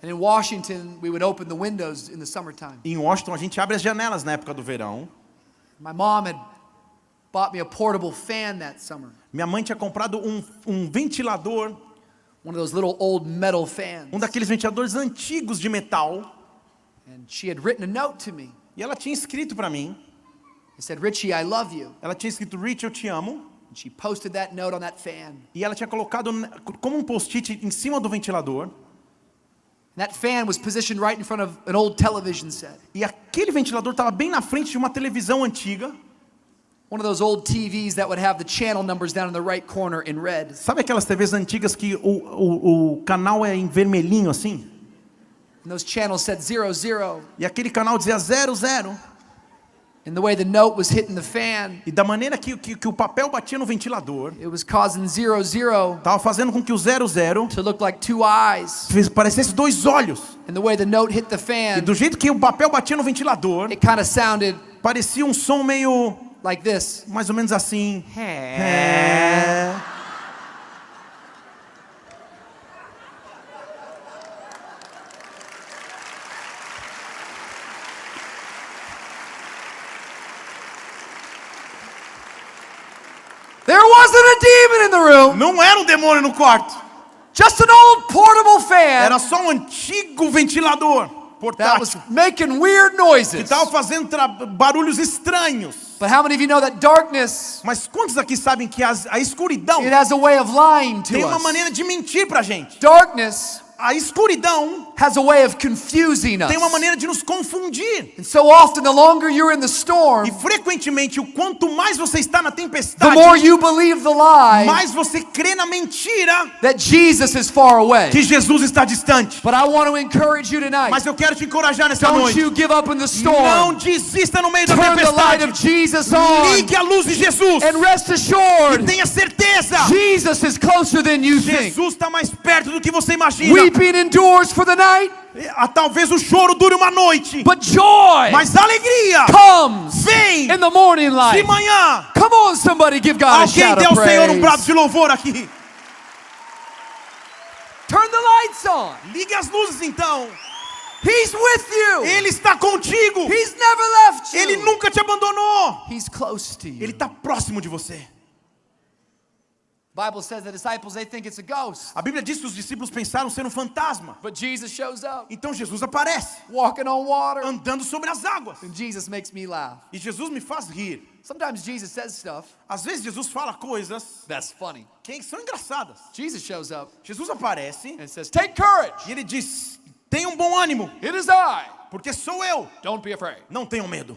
[SPEAKER 1] And in Washington, we would open the windows in the summertime.
[SPEAKER 2] Em Washington, a gente abre as janelas na época do verão.
[SPEAKER 1] My mom had bought me a portable fan that summer.
[SPEAKER 2] Minha mãe tinha comprado um ventilador,
[SPEAKER 1] One of those little old metal fans.
[SPEAKER 2] daqueles ventiladores antigos de metal.
[SPEAKER 1] And she had written a note to me.
[SPEAKER 2] E ela tinha escrito para mim.
[SPEAKER 1] It said, Richie, I love you.
[SPEAKER 2] Ela tinha escrito, Rich, eu te amo.
[SPEAKER 1] And she posted that note on that fan.
[SPEAKER 2] E ela tinha colocado como um post-it em cima do ventilador.
[SPEAKER 1] And that fan was positioned right in front of an old television set.
[SPEAKER 2] E aquele ventilador estava bem na frente de uma televisão antiga.
[SPEAKER 1] One of those old TVs that would have the channel numbers down in the right corner in red.
[SPEAKER 2] Sabe aquelas TVs antigas que o canal é em vermelhinho assim?
[SPEAKER 1] And those channels said 00.
[SPEAKER 2] E aquele canal dizia 00.
[SPEAKER 1] And the way the note was hitting the fan,
[SPEAKER 2] E da maneira que o papel batia no ventilador,
[SPEAKER 1] it was causing 00
[SPEAKER 2] estava fazendo com que o 00
[SPEAKER 1] to look like two eyes.
[SPEAKER 2] parecesse dois olhos.
[SPEAKER 1] And the way the note hit the
[SPEAKER 2] E
[SPEAKER 1] fan,
[SPEAKER 2] do jeito que o papel batia no ventilador,
[SPEAKER 1] it kind of sounded
[SPEAKER 2] parecia um som meio,
[SPEAKER 1] like this.
[SPEAKER 2] mais ou menos assim.
[SPEAKER 1] There wasn't a demon in the room,
[SPEAKER 2] Não era um demônio no quarto.
[SPEAKER 1] just an old portable fan
[SPEAKER 2] Era só um antigo ventilador
[SPEAKER 1] that was
[SPEAKER 2] portátil
[SPEAKER 1] making weird
[SPEAKER 2] que
[SPEAKER 1] noises.
[SPEAKER 2] estava fazendo barulhos estranhos.
[SPEAKER 1] But how many of you know that darkness,
[SPEAKER 2] Mas quantos aqui sabem que a escuridão
[SPEAKER 1] it has a way of lying
[SPEAKER 2] tem
[SPEAKER 1] to
[SPEAKER 2] uma
[SPEAKER 1] us?
[SPEAKER 2] maneira de mentir pra gente?
[SPEAKER 1] Darkness
[SPEAKER 2] A escuridão
[SPEAKER 1] has a way of confusing
[SPEAKER 2] tem uma
[SPEAKER 1] us.
[SPEAKER 2] maneira de nos confundir.
[SPEAKER 1] And so often, the longer you're in the storm,
[SPEAKER 2] E frequentemente, o quanto mais você está na
[SPEAKER 1] the
[SPEAKER 2] tempestade,
[SPEAKER 1] more you believe the lie
[SPEAKER 2] mais você crê na mentira
[SPEAKER 1] that Jesus is far away.
[SPEAKER 2] que Jesus está distante.
[SPEAKER 1] But I want to encourage you tonight.
[SPEAKER 2] Mas eu quero te encorajar nessa
[SPEAKER 1] Don't
[SPEAKER 2] noite.
[SPEAKER 1] you give up in the
[SPEAKER 2] Não
[SPEAKER 1] storm.
[SPEAKER 2] desista no meio da
[SPEAKER 1] Turn the light
[SPEAKER 2] tempestade.
[SPEAKER 1] of Jesus on
[SPEAKER 2] Ligue a luz de Jesus.
[SPEAKER 1] and rest
[SPEAKER 2] E
[SPEAKER 1] assured,
[SPEAKER 2] tenha certeza.
[SPEAKER 1] Jesus is closer than you think.
[SPEAKER 2] Jesus está mais perto do que você imagina.
[SPEAKER 1] Weeping endures for the night,
[SPEAKER 2] Talvez o choro dure uma noite,
[SPEAKER 1] but joy
[SPEAKER 2] mas a alegria
[SPEAKER 1] comes
[SPEAKER 2] vem
[SPEAKER 1] in the morning
[SPEAKER 2] de
[SPEAKER 1] light.
[SPEAKER 2] manhã.
[SPEAKER 1] Come on, somebody, give God a
[SPEAKER 2] Alguém
[SPEAKER 1] shout
[SPEAKER 2] dê
[SPEAKER 1] of
[SPEAKER 2] ao Senhor um brado
[SPEAKER 1] praise.
[SPEAKER 2] de louvor aqui.
[SPEAKER 1] Turn the lights on.
[SPEAKER 2] Ligue as luzes então.
[SPEAKER 1] He's with you.
[SPEAKER 2] Ele está contigo.
[SPEAKER 1] He's never left
[SPEAKER 2] Ele
[SPEAKER 1] you.
[SPEAKER 2] nunca te abandonou.
[SPEAKER 1] He's close to you.
[SPEAKER 2] Ele está próximo de você.
[SPEAKER 1] The Bible says the disciples, they think it's a ghost.
[SPEAKER 2] A Bíblia diz que os discípulos pensaram ser um fantasma.
[SPEAKER 1] But Jesus shows up,
[SPEAKER 2] Então Jesus aparece,
[SPEAKER 1] walking on water.
[SPEAKER 2] andando sobre as águas.
[SPEAKER 1] And Jesus makes me laugh.
[SPEAKER 2] E Jesus me faz rir.
[SPEAKER 1] Sometimes Jesus says stuff
[SPEAKER 2] Às vezes Jesus fala coisas
[SPEAKER 1] that's funny.
[SPEAKER 2] que são engraçadas.
[SPEAKER 1] Jesus shows up
[SPEAKER 2] Jesus aparece
[SPEAKER 1] and says, take courage.
[SPEAKER 2] e ele diz: tenha um bom ânimo,
[SPEAKER 1] It is I.
[SPEAKER 2] porque sou eu.
[SPEAKER 1] Don't be afraid.
[SPEAKER 2] Não tenham medo.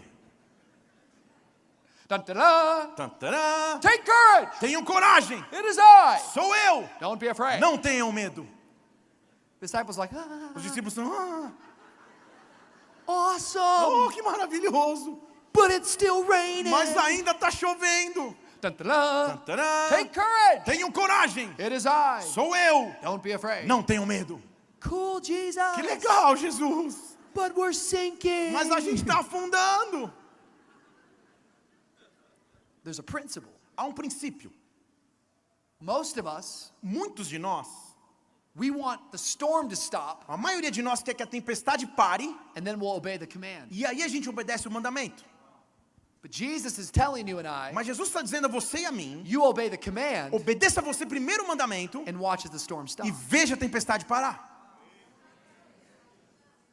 [SPEAKER 1] Dun, dun, dun.
[SPEAKER 2] Tantarã.
[SPEAKER 1] Take courage.
[SPEAKER 2] Tenham coragem.
[SPEAKER 1] It is I.
[SPEAKER 2] Sou eu.
[SPEAKER 1] Don't be afraid.
[SPEAKER 2] Não tenham medo.
[SPEAKER 1] Disciples like, ah,
[SPEAKER 2] Os discípulos são:
[SPEAKER 1] awesome.
[SPEAKER 2] oh, que maravilhoso.
[SPEAKER 1] But it's still raining.
[SPEAKER 2] Mas ainda está chovendo.
[SPEAKER 1] Dun, dun, dun.
[SPEAKER 2] Tantarã.
[SPEAKER 1] Take courage.
[SPEAKER 2] Tenham coragem.
[SPEAKER 1] It is I.
[SPEAKER 2] Sou eu.
[SPEAKER 1] Don't be afraid.
[SPEAKER 2] Não tenham medo.
[SPEAKER 1] Cool, Jesus.
[SPEAKER 2] Que legal, Jesus.
[SPEAKER 1] But we're sinking.
[SPEAKER 2] Mas a gente está afundando.
[SPEAKER 1] There's a principle.
[SPEAKER 2] Há um princípio.
[SPEAKER 1] Most of us,
[SPEAKER 2] Muitos de nós,
[SPEAKER 1] we want the storm to stop,
[SPEAKER 2] a maioria de nós quer que a tempestade pare
[SPEAKER 1] and then we'll obey the command.
[SPEAKER 2] e aí a gente obedece o mandamento.
[SPEAKER 1] But Jesus is telling you and I,
[SPEAKER 2] Mas Jesus está dizendo a você e a mim:
[SPEAKER 1] you obey the command
[SPEAKER 2] obedeça você primeiro o mandamento
[SPEAKER 1] and watch as the storm stop.
[SPEAKER 2] e veja a tempestade parar.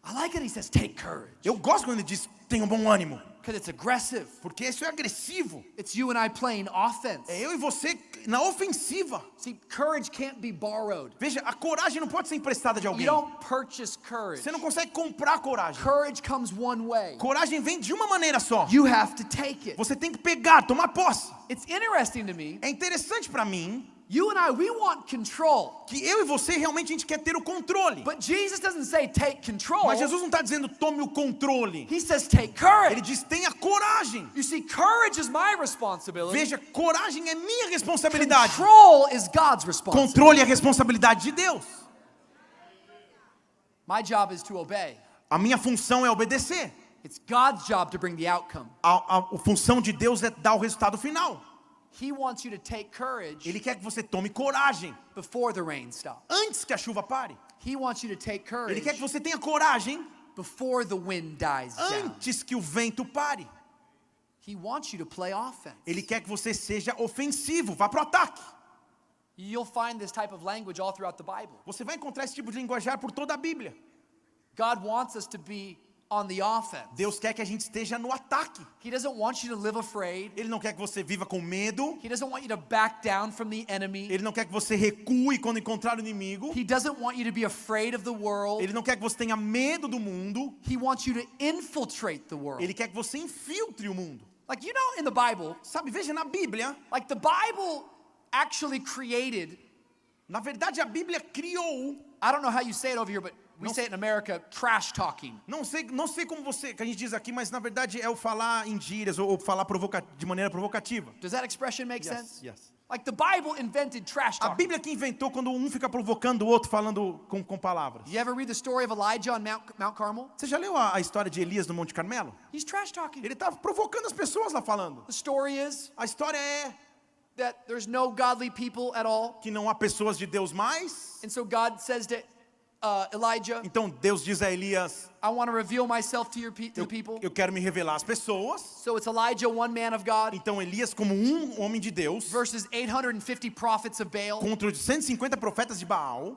[SPEAKER 1] I like it. He says, take courage.
[SPEAKER 2] Eu gosto quando ele diz: tenha um bom ânimo,
[SPEAKER 1] Because it's aggressive.
[SPEAKER 2] porque isso é agressivo.
[SPEAKER 1] It's you and I playing offense.
[SPEAKER 2] É eu e você na ofensiva.
[SPEAKER 1] See, courage can't be borrowed.
[SPEAKER 2] Veja, a coragem não pode ser emprestada de
[SPEAKER 1] You
[SPEAKER 2] alguém.
[SPEAKER 1] don't purchase courage.
[SPEAKER 2] Você não consegue comprar coragem.
[SPEAKER 1] Courage comes one way.
[SPEAKER 2] Coragem vem de uma maneira só.
[SPEAKER 1] You have to take it.
[SPEAKER 2] Você tem que pegar, tomar posse.
[SPEAKER 1] It's interesting to me.
[SPEAKER 2] É interessante para mim
[SPEAKER 1] You and I, we want control.
[SPEAKER 2] que eu e você realmente a gente quer ter o controle.
[SPEAKER 1] But Jesus doesn't say take control.
[SPEAKER 2] Mas Jesus não está dizendo tome o controle.
[SPEAKER 1] He says take
[SPEAKER 2] Ele
[SPEAKER 1] courage.
[SPEAKER 2] diz tenha coragem.
[SPEAKER 1] You see, courage is my responsibility.
[SPEAKER 2] Veja, coragem é minha responsabilidade.
[SPEAKER 1] Control is God's responsibility.
[SPEAKER 2] Controle é a responsabilidade de Deus.
[SPEAKER 1] My job is to obey.
[SPEAKER 2] A minha função é obedecer.
[SPEAKER 1] It's God's job to bring the outcome.
[SPEAKER 2] A função de Deus é dar o resultado final.
[SPEAKER 1] He wants you to take courage
[SPEAKER 2] Ele quer que você tome coragem
[SPEAKER 1] before the rain stops.
[SPEAKER 2] antes que a chuva pare.
[SPEAKER 1] He wants you to take courage
[SPEAKER 2] Ele quer que você tenha coragem
[SPEAKER 1] before the wind dies down.
[SPEAKER 2] antes que o vento pare.
[SPEAKER 1] He wants you to play offense.
[SPEAKER 2] Ele quer que você seja ofensivo, vá pro ataque.
[SPEAKER 1] You'll find this type of language all throughout the Bible.
[SPEAKER 2] Você vai encontrar esse tipo de linguajar por toda a Bíblia.
[SPEAKER 1] God wants us to be on the offense.
[SPEAKER 2] Deus quer que a gente esteja no ataque.
[SPEAKER 1] He doesn't want you to live afraid.
[SPEAKER 2] Ele não quer que você viva com medo.
[SPEAKER 1] He doesn't want you to back down from the enemy.
[SPEAKER 2] Ele não quer que você recue quando encontrar o inimigo.
[SPEAKER 1] He doesn't want you to be afraid of the world.
[SPEAKER 2] Ele não quer que você tenha medo do mundo.
[SPEAKER 1] He wants you to infiltrate the world.
[SPEAKER 2] Ele quer que você infiltre o mundo.
[SPEAKER 1] Like, you know, in the Bible,
[SPEAKER 2] Sabe, veja na Bíblia.
[SPEAKER 1] like the Bible actually created,
[SPEAKER 2] Na verdade, a Bíblia criou.
[SPEAKER 1] I don't know how you say it over here, but we
[SPEAKER 2] No.
[SPEAKER 1] say it in America, trash talking.
[SPEAKER 2] Não sei como você, que a gente diz aqui, mas na verdade é o falar em gírias ou falar de maneira provocativa.
[SPEAKER 1] Does that expression make sense?
[SPEAKER 2] Yes.
[SPEAKER 1] Like the Bible invented trash
[SPEAKER 2] A
[SPEAKER 1] talking.
[SPEAKER 2] Bíblia que inventou quando um fica provocando o outro falando com palavras.
[SPEAKER 1] You ever read the story of Elijah on Mount Carmel?
[SPEAKER 2] Você já leu a história de Elias no Monte Carmelo?
[SPEAKER 1] He's trash talking.
[SPEAKER 2] Ele estava provocando as pessoas lá falando.
[SPEAKER 1] The story is
[SPEAKER 2] A história é
[SPEAKER 1] that there's no godly people at all.
[SPEAKER 2] que não há pessoas de Deus mais.
[SPEAKER 1] And so God says to Elijah,
[SPEAKER 2] Então Deus diz a Elias,
[SPEAKER 1] I want to reveal myself to the people.
[SPEAKER 2] eu quero me revelar às pessoas.
[SPEAKER 1] So it's Elijah, one man of God,
[SPEAKER 2] Então Elias, como um homem de Deus,
[SPEAKER 1] versus 850 prophets of Baal.
[SPEAKER 2] contra os 150 profetas de Baal,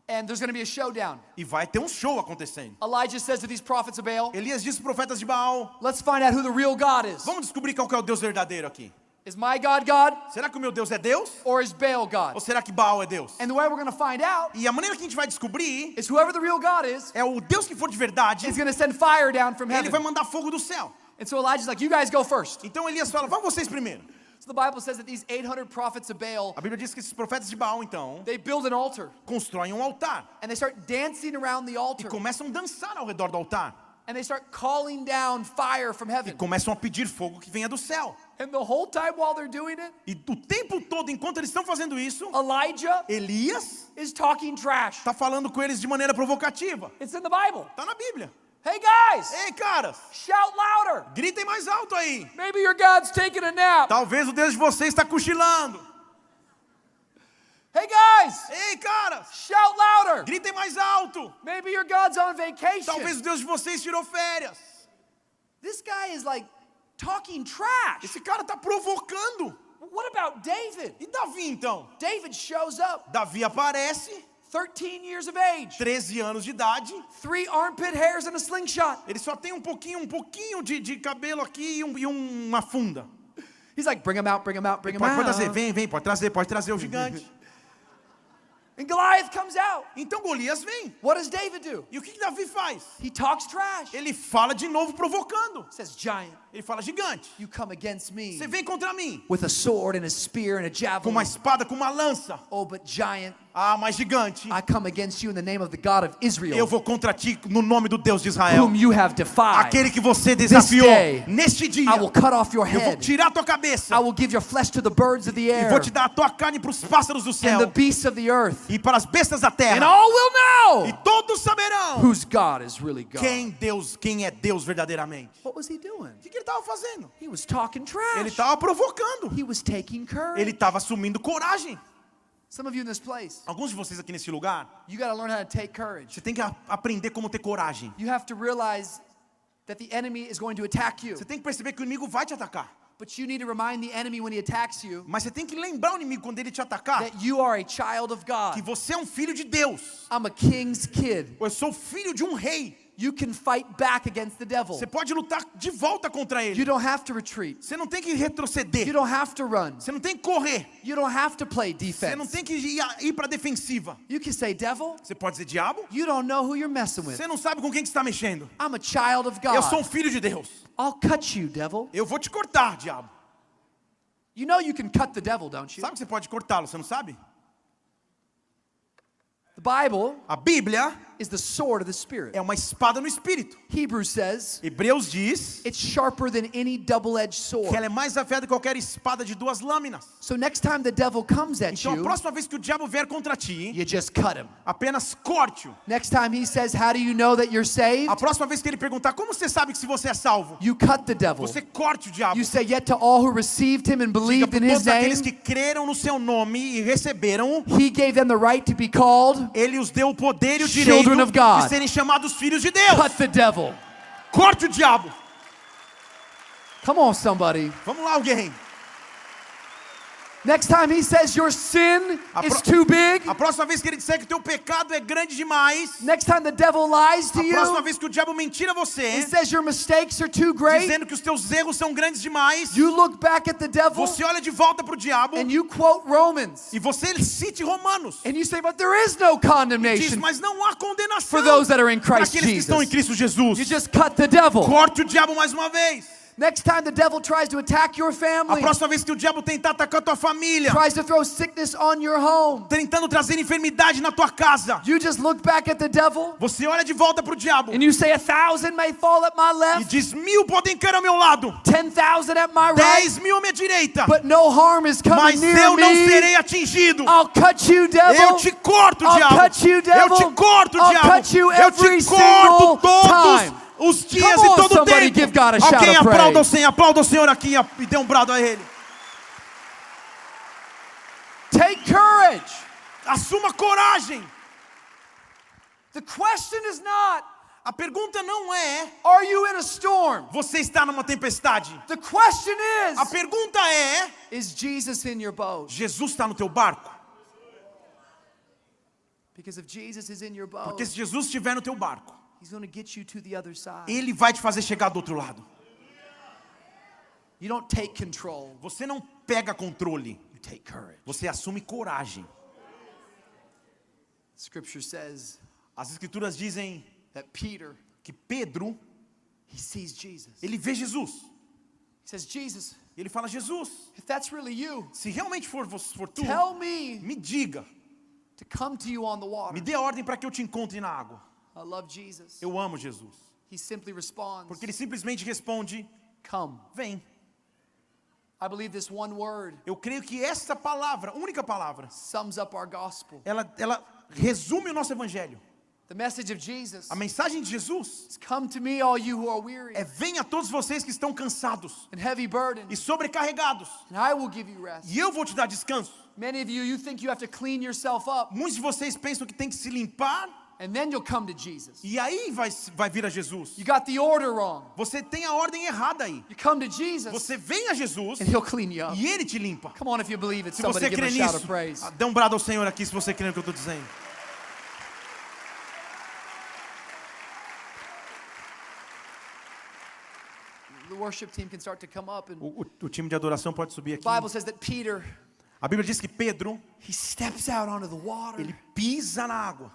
[SPEAKER 1] And there's going to be a showdown.
[SPEAKER 2] e vai ter um show acontecendo.
[SPEAKER 1] Elijah says to these prophets of Baal,
[SPEAKER 2] Elias disse para os profetas de Baal,
[SPEAKER 1] let's find out who the real God is.
[SPEAKER 2] vamos descobrir qual que é o Deus verdadeiro aqui.
[SPEAKER 1] Is my God God,
[SPEAKER 2] Será que o meu Deus é Deus?
[SPEAKER 1] or is Baal
[SPEAKER 2] Ou
[SPEAKER 1] God?
[SPEAKER 2] será que Baal é Deus?
[SPEAKER 1] And the way we're going to find out
[SPEAKER 2] E a maneira que a gente vai descobrir
[SPEAKER 1] is whoever the real God is
[SPEAKER 2] é o Deus que for de verdade,
[SPEAKER 1] is going to send fire down from
[SPEAKER 2] ele vai
[SPEAKER 1] heaven.
[SPEAKER 2] mandar fogo do céu.
[SPEAKER 1] And so Elijah's like, you guys go first.
[SPEAKER 2] Então Elias fala, vão vocês primeiro.
[SPEAKER 1] So the Bible says that these 800 prophets of Baal,
[SPEAKER 2] A Bíblia diz que esses profetas de Baal, então,
[SPEAKER 1] they build an altar
[SPEAKER 2] constroem um altar
[SPEAKER 1] and they start dancing around the
[SPEAKER 2] e
[SPEAKER 1] altar
[SPEAKER 2] começam a dançar ao redor do altar.
[SPEAKER 1] and they start calling down fire from heaven.
[SPEAKER 2] Começam a pedir fogo que venha do céu.
[SPEAKER 1] And the whole time while they're doing it,
[SPEAKER 2] E o tempo todo, enquanto eles estão fazendo isso,
[SPEAKER 1] Elijah
[SPEAKER 2] Elias
[SPEAKER 1] is talking trash.
[SPEAKER 2] está falando com eles de maneira provocativa.
[SPEAKER 1] It's in the Bible.
[SPEAKER 2] Está na Bíblia.
[SPEAKER 1] Hey guys,
[SPEAKER 2] Ei, caras,
[SPEAKER 1] shout louder.
[SPEAKER 2] gritem mais alto aí.
[SPEAKER 1] Maybe your God's taking a nap.
[SPEAKER 2] Talvez o Deus de vocês está cochilando.
[SPEAKER 1] Hey guys,
[SPEAKER 2] Ei, caras,
[SPEAKER 1] shout louder.
[SPEAKER 2] gritem mais alto.
[SPEAKER 1] Maybe your God's on
[SPEAKER 2] Talvez
[SPEAKER 1] vacation.
[SPEAKER 2] o Deus de vocês tirou férias.
[SPEAKER 1] This guy is like talking trash.
[SPEAKER 2] Esse cara está provocando.
[SPEAKER 1] What about David?
[SPEAKER 2] E Davi, então?
[SPEAKER 1] David shows up,
[SPEAKER 2] Davi aparece,
[SPEAKER 1] 13 years of age,
[SPEAKER 2] 13 anos de idade.
[SPEAKER 1] 3 armpit hairs and a slingshot.
[SPEAKER 2] Ele só tem um pouquinho de cabelo aqui e uma funda.
[SPEAKER 1] He's like, bring him out, bring him out, bring him
[SPEAKER 2] Pode trazer,
[SPEAKER 1] out.
[SPEAKER 2] vem, pode trazer o gigante.
[SPEAKER 1] And Goliath comes out.
[SPEAKER 2] Então Golias vem.
[SPEAKER 1] What does David do?
[SPEAKER 2] E o que Davi faz?
[SPEAKER 1] He talks trash.
[SPEAKER 2] Ele fala de novo provocando.
[SPEAKER 1] Says, giant,
[SPEAKER 2] Ele fala, gigante,
[SPEAKER 1] you come against me
[SPEAKER 2] você vem contra mim
[SPEAKER 1] with a sword and a spear and a
[SPEAKER 2] com uma
[SPEAKER 1] javelin.
[SPEAKER 2] espada, com uma lança.
[SPEAKER 1] Oh, but giant,
[SPEAKER 2] Ah, mas gigante,
[SPEAKER 1] I come against you in the name of the God of
[SPEAKER 2] eu
[SPEAKER 1] Israel,
[SPEAKER 2] vou contra ti no nome do Deus de Israel.
[SPEAKER 1] whom you have defied.
[SPEAKER 2] Aquele que você desafiou.
[SPEAKER 1] day,
[SPEAKER 2] Neste dia,
[SPEAKER 1] I will cut off your
[SPEAKER 2] eu vou
[SPEAKER 1] head.
[SPEAKER 2] tirar a tua cabeça.
[SPEAKER 1] I will give your flesh to the birds of the
[SPEAKER 2] E
[SPEAKER 1] air
[SPEAKER 2] vou te dar a tua carne para os pássaros do
[SPEAKER 1] and the
[SPEAKER 2] céu.
[SPEAKER 1] beasts of the earth.
[SPEAKER 2] E para as bestas da
[SPEAKER 1] And
[SPEAKER 2] terra.
[SPEAKER 1] all will
[SPEAKER 2] E
[SPEAKER 1] know
[SPEAKER 2] todos saberão
[SPEAKER 1] whose God is really God.
[SPEAKER 2] quem é Deus verdadeiramente.
[SPEAKER 1] What was he doing?
[SPEAKER 2] O que ele estava fazendo?
[SPEAKER 1] He was talking
[SPEAKER 2] Ele
[SPEAKER 1] trash.
[SPEAKER 2] estava provocando.
[SPEAKER 1] He was taking courage.
[SPEAKER 2] Ele estava assumindo coragem.
[SPEAKER 1] Some of you in this place,
[SPEAKER 2] Alguns de vocês aqui nesse lugar,
[SPEAKER 1] you got to learn how to take courage.
[SPEAKER 2] você tem que aprender como ter coragem.
[SPEAKER 1] You have to realize that the enemy is going to attack you.
[SPEAKER 2] Você tem que perceber que o inimigo vai te atacar.
[SPEAKER 1] But you need to remind the enemy when he attacks you
[SPEAKER 2] Mas você tem que lembrar o inimigo quando ele te atacar
[SPEAKER 1] that you are a child of
[SPEAKER 2] que
[SPEAKER 1] God.
[SPEAKER 2] você é um filho de Deus.
[SPEAKER 1] I'm a king's kid.
[SPEAKER 2] Eu sou filho de um rei.
[SPEAKER 1] You can fight back against the devil.
[SPEAKER 2] Você pode lutar de volta contra
[SPEAKER 1] You
[SPEAKER 2] ele.
[SPEAKER 1] don't have to retreat.
[SPEAKER 2] Você não tem que
[SPEAKER 1] You
[SPEAKER 2] retroceder.
[SPEAKER 1] don't have to run.
[SPEAKER 2] Você não tem que correr.
[SPEAKER 1] You don't have to play
[SPEAKER 2] Você não
[SPEAKER 1] defense.
[SPEAKER 2] tem que ir para a defensiva.
[SPEAKER 1] You can say, devil,
[SPEAKER 2] Você pode dizer, diabo,
[SPEAKER 1] you don't know who you're messing with.
[SPEAKER 2] você não sabe com quem que está mexendo.
[SPEAKER 1] I'm a child of
[SPEAKER 2] Eu sou um
[SPEAKER 1] God.
[SPEAKER 2] filho de Deus.
[SPEAKER 1] I'll cut you, devil.
[SPEAKER 2] Eu vou te cortar, diabo.
[SPEAKER 1] You know you can cut the devil, don't you?
[SPEAKER 2] Sabe que você pode cortá-lo, você não sabe?
[SPEAKER 1] The Bible
[SPEAKER 2] A Bíblia
[SPEAKER 1] is the sword of the Spirit.
[SPEAKER 2] é uma espada no espírito.
[SPEAKER 1] Hebrews says
[SPEAKER 2] Hebreus diz
[SPEAKER 1] it's sharper than any double-edged
[SPEAKER 2] que
[SPEAKER 1] sword.
[SPEAKER 2] ela é mais afiada que qualquer espada de duas lâminas.
[SPEAKER 1] So next time the devil comes at
[SPEAKER 2] Então a
[SPEAKER 1] you,
[SPEAKER 2] próxima vez que o diabo vier contra ti,
[SPEAKER 1] you just cut him.
[SPEAKER 2] apenas corte-o.
[SPEAKER 1] Next time he says, how do you know that you're saved?
[SPEAKER 2] A próxima vez que ele perguntar como você sabe que se você é salvo,
[SPEAKER 1] You cut the devil.
[SPEAKER 2] você corte o diabo.
[SPEAKER 1] You say, yet to all who received him and
[SPEAKER 2] Diga
[SPEAKER 1] believed
[SPEAKER 2] para
[SPEAKER 1] in his
[SPEAKER 2] todos
[SPEAKER 1] name,
[SPEAKER 2] aqueles que creram no seu nome e receberam,
[SPEAKER 1] he gave them the right to be called.
[SPEAKER 2] ele os deu o poder e o direito
[SPEAKER 1] Children of God.
[SPEAKER 2] de serem chamados filhos de Deus.
[SPEAKER 1] Cut the devil.
[SPEAKER 2] Corte o diabo.
[SPEAKER 1] Come on, somebody.
[SPEAKER 2] Vamos lá, alguém.
[SPEAKER 1] Next time he says your sin
[SPEAKER 2] A
[SPEAKER 1] is
[SPEAKER 2] pro-
[SPEAKER 1] too big.
[SPEAKER 2] A próxima vez que ele disser que teu pecado é grande demais.
[SPEAKER 1] Next time the devil lies to
[SPEAKER 2] A próxima
[SPEAKER 1] you.
[SPEAKER 2] vez que o diabo mentir a
[SPEAKER 1] He
[SPEAKER 2] você,
[SPEAKER 1] says your mistakes are too great.
[SPEAKER 2] dizendo que os teus erros são grandes demais,
[SPEAKER 1] You look back at the devil
[SPEAKER 2] você olha de volta pro diabo
[SPEAKER 1] and you quote Romans.
[SPEAKER 2] e você cite Romanos.
[SPEAKER 1] And you say, but there is no
[SPEAKER 2] Diz,
[SPEAKER 1] condemnation
[SPEAKER 2] mas não há condenação
[SPEAKER 1] for those that are in
[SPEAKER 2] para
[SPEAKER 1] Christ
[SPEAKER 2] aqueles que estão em
[SPEAKER 1] Jesus.
[SPEAKER 2] Cristo Jesus.
[SPEAKER 1] You just cut the devil.
[SPEAKER 2] Corte o diabo mais uma vez.
[SPEAKER 1] Next time the devil tries to attack your
[SPEAKER 2] A
[SPEAKER 1] family,
[SPEAKER 2] próxima vez que o diabo tentar atacar tua família,
[SPEAKER 1] tries to throw sickness on your home,
[SPEAKER 2] tentando trazer enfermidade na tua casa,
[SPEAKER 1] you just look back at the devil
[SPEAKER 2] você olha de volta pro diabo
[SPEAKER 1] and you say 1,000 may fall at my
[SPEAKER 2] e
[SPEAKER 1] left,
[SPEAKER 2] diz: 1000 podem cair ao meu lado,
[SPEAKER 1] 10,000 at my right,
[SPEAKER 2] 10.000 à minha direita,
[SPEAKER 1] but no harm is coming
[SPEAKER 2] mas
[SPEAKER 1] near
[SPEAKER 2] eu não
[SPEAKER 1] me.
[SPEAKER 2] serei atingido.
[SPEAKER 1] I'll cut you, devil.
[SPEAKER 2] Eu te corto,
[SPEAKER 1] I'll
[SPEAKER 2] diabo.
[SPEAKER 1] cut you, devil.
[SPEAKER 2] Eu te corto,
[SPEAKER 1] I'll
[SPEAKER 2] diabo.
[SPEAKER 1] cut you
[SPEAKER 2] Eu
[SPEAKER 1] every
[SPEAKER 2] te
[SPEAKER 1] single
[SPEAKER 2] corto todos
[SPEAKER 1] time.
[SPEAKER 2] os dias
[SPEAKER 1] Come
[SPEAKER 2] e
[SPEAKER 1] on,
[SPEAKER 2] todo o
[SPEAKER 1] somebody
[SPEAKER 2] tempo.
[SPEAKER 1] give God a shout
[SPEAKER 2] Alguém
[SPEAKER 1] of
[SPEAKER 2] aplauda o
[SPEAKER 1] praise.
[SPEAKER 2] Senhor, aplauda o Senhor aqui e dê um brado a Ele.
[SPEAKER 1] Take courage.
[SPEAKER 2] Assuma coragem.
[SPEAKER 1] The question is not,
[SPEAKER 2] A pergunta não é:
[SPEAKER 1] are you in a storm?
[SPEAKER 2] você está numa tempestade.
[SPEAKER 1] The question
[SPEAKER 2] A
[SPEAKER 1] is
[SPEAKER 2] pergunta é:
[SPEAKER 1] Jesus in your boat?
[SPEAKER 2] Jesus está no teu barco?
[SPEAKER 1] Because if Jesus is in your boat,
[SPEAKER 2] Porque se Jesus estiver no teu barco,
[SPEAKER 1] he's going to get you to the other side.
[SPEAKER 2] Ele vai te fazer chegar do outro lado.
[SPEAKER 1] You don't take control,
[SPEAKER 2] Você não pega controle,
[SPEAKER 1] you take courage.
[SPEAKER 2] você assume coragem.
[SPEAKER 1] Scripture says
[SPEAKER 2] As escrituras dizem
[SPEAKER 1] that Peter,
[SPEAKER 2] que Pedro,
[SPEAKER 1] he sees Jesus.
[SPEAKER 2] ele vê Jesus.
[SPEAKER 1] He says, Jesus,
[SPEAKER 2] Ele fala: Jesus,
[SPEAKER 1] if that's really you,
[SPEAKER 2] se realmente for tu,
[SPEAKER 1] tell me
[SPEAKER 2] me diga,
[SPEAKER 1] to come to you on the water.
[SPEAKER 2] me dê ordem para que eu te encontre na água.
[SPEAKER 1] I love Jesus.
[SPEAKER 2] Eu amo Jesus.
[SPEAKER 1] He simply responds,
[SPEAKER 2] Porque ele simplesmente responde:
[SPEAKER 1] come.
[SPEAKER 2] vem.
[SPEAKER 1] I believe this one word
[SPEAKER 2] Eu creio que essa palavra, única palavra,
[SPEAKER 1] sums up our gospel.
[SPEAKER 2] ela resume o nosso evangelho.
[SPEAKER 1] The message of Jesus
[SPEAKER 2] A mensagem de Jesus
[SPEAKER 1] is, come to me, all you who are weary
[SPEAKER 2] é: venha todos vocês que estão cansados
[SPEAKER 1] and heavy burdened,
[SPEAKER 2] e sobrecarregados,
[SPEAKER 1] and I will give you rest.
[SPEAKER 2] e eu vou te dar descanso.
[SPEAKER 1] Many of you, you think you have to clean yourself up,
[SPEAKER 2] Muitos de vocês pensam que tem que se limpar
[SPEAKER 1] and then you'll come to Jesus.
[SPEAKER 2] e aí vai vir a Jesus.
[SPEAKER 1] You got the order wrong.
[SPEAKER 2] Você tem a ordem errada aí.
[SPEAKER 1] You come to Jesus,
[SPEAKER 2] Você vem a Jesus
[SPEAKER 1] and he'll clean you up.
[SPEAKER 2] e Ele te limpa.
[SPEAKER 1] Come on, if you believe it,
[SPEAKER 2] Se
[SPEAKER 1] somebody
[SPEAKER 2] você
[SPEAKER 1] give him
[SPEAKER 2] crê
[SPEAKER 1] a shout
[SPEAKER 2] nisso,
[SPEAKER 1] of praise.
[SPEAKER 2] dê um brado ao Senhor aqui se você crê no que eu estou dizendo.
[SPEAKER 1] The worship team can start to come up, and
[SPEAKER 2] O time de adoração pode subir aqui.
[SPEAKER 1] the Bible says that Peter,
[SPEAKER 2] A Bíblia diz que Pedro,
[SPEAKER 1] he steps out onto the water,
[SPEAKER 2] ele pisa na água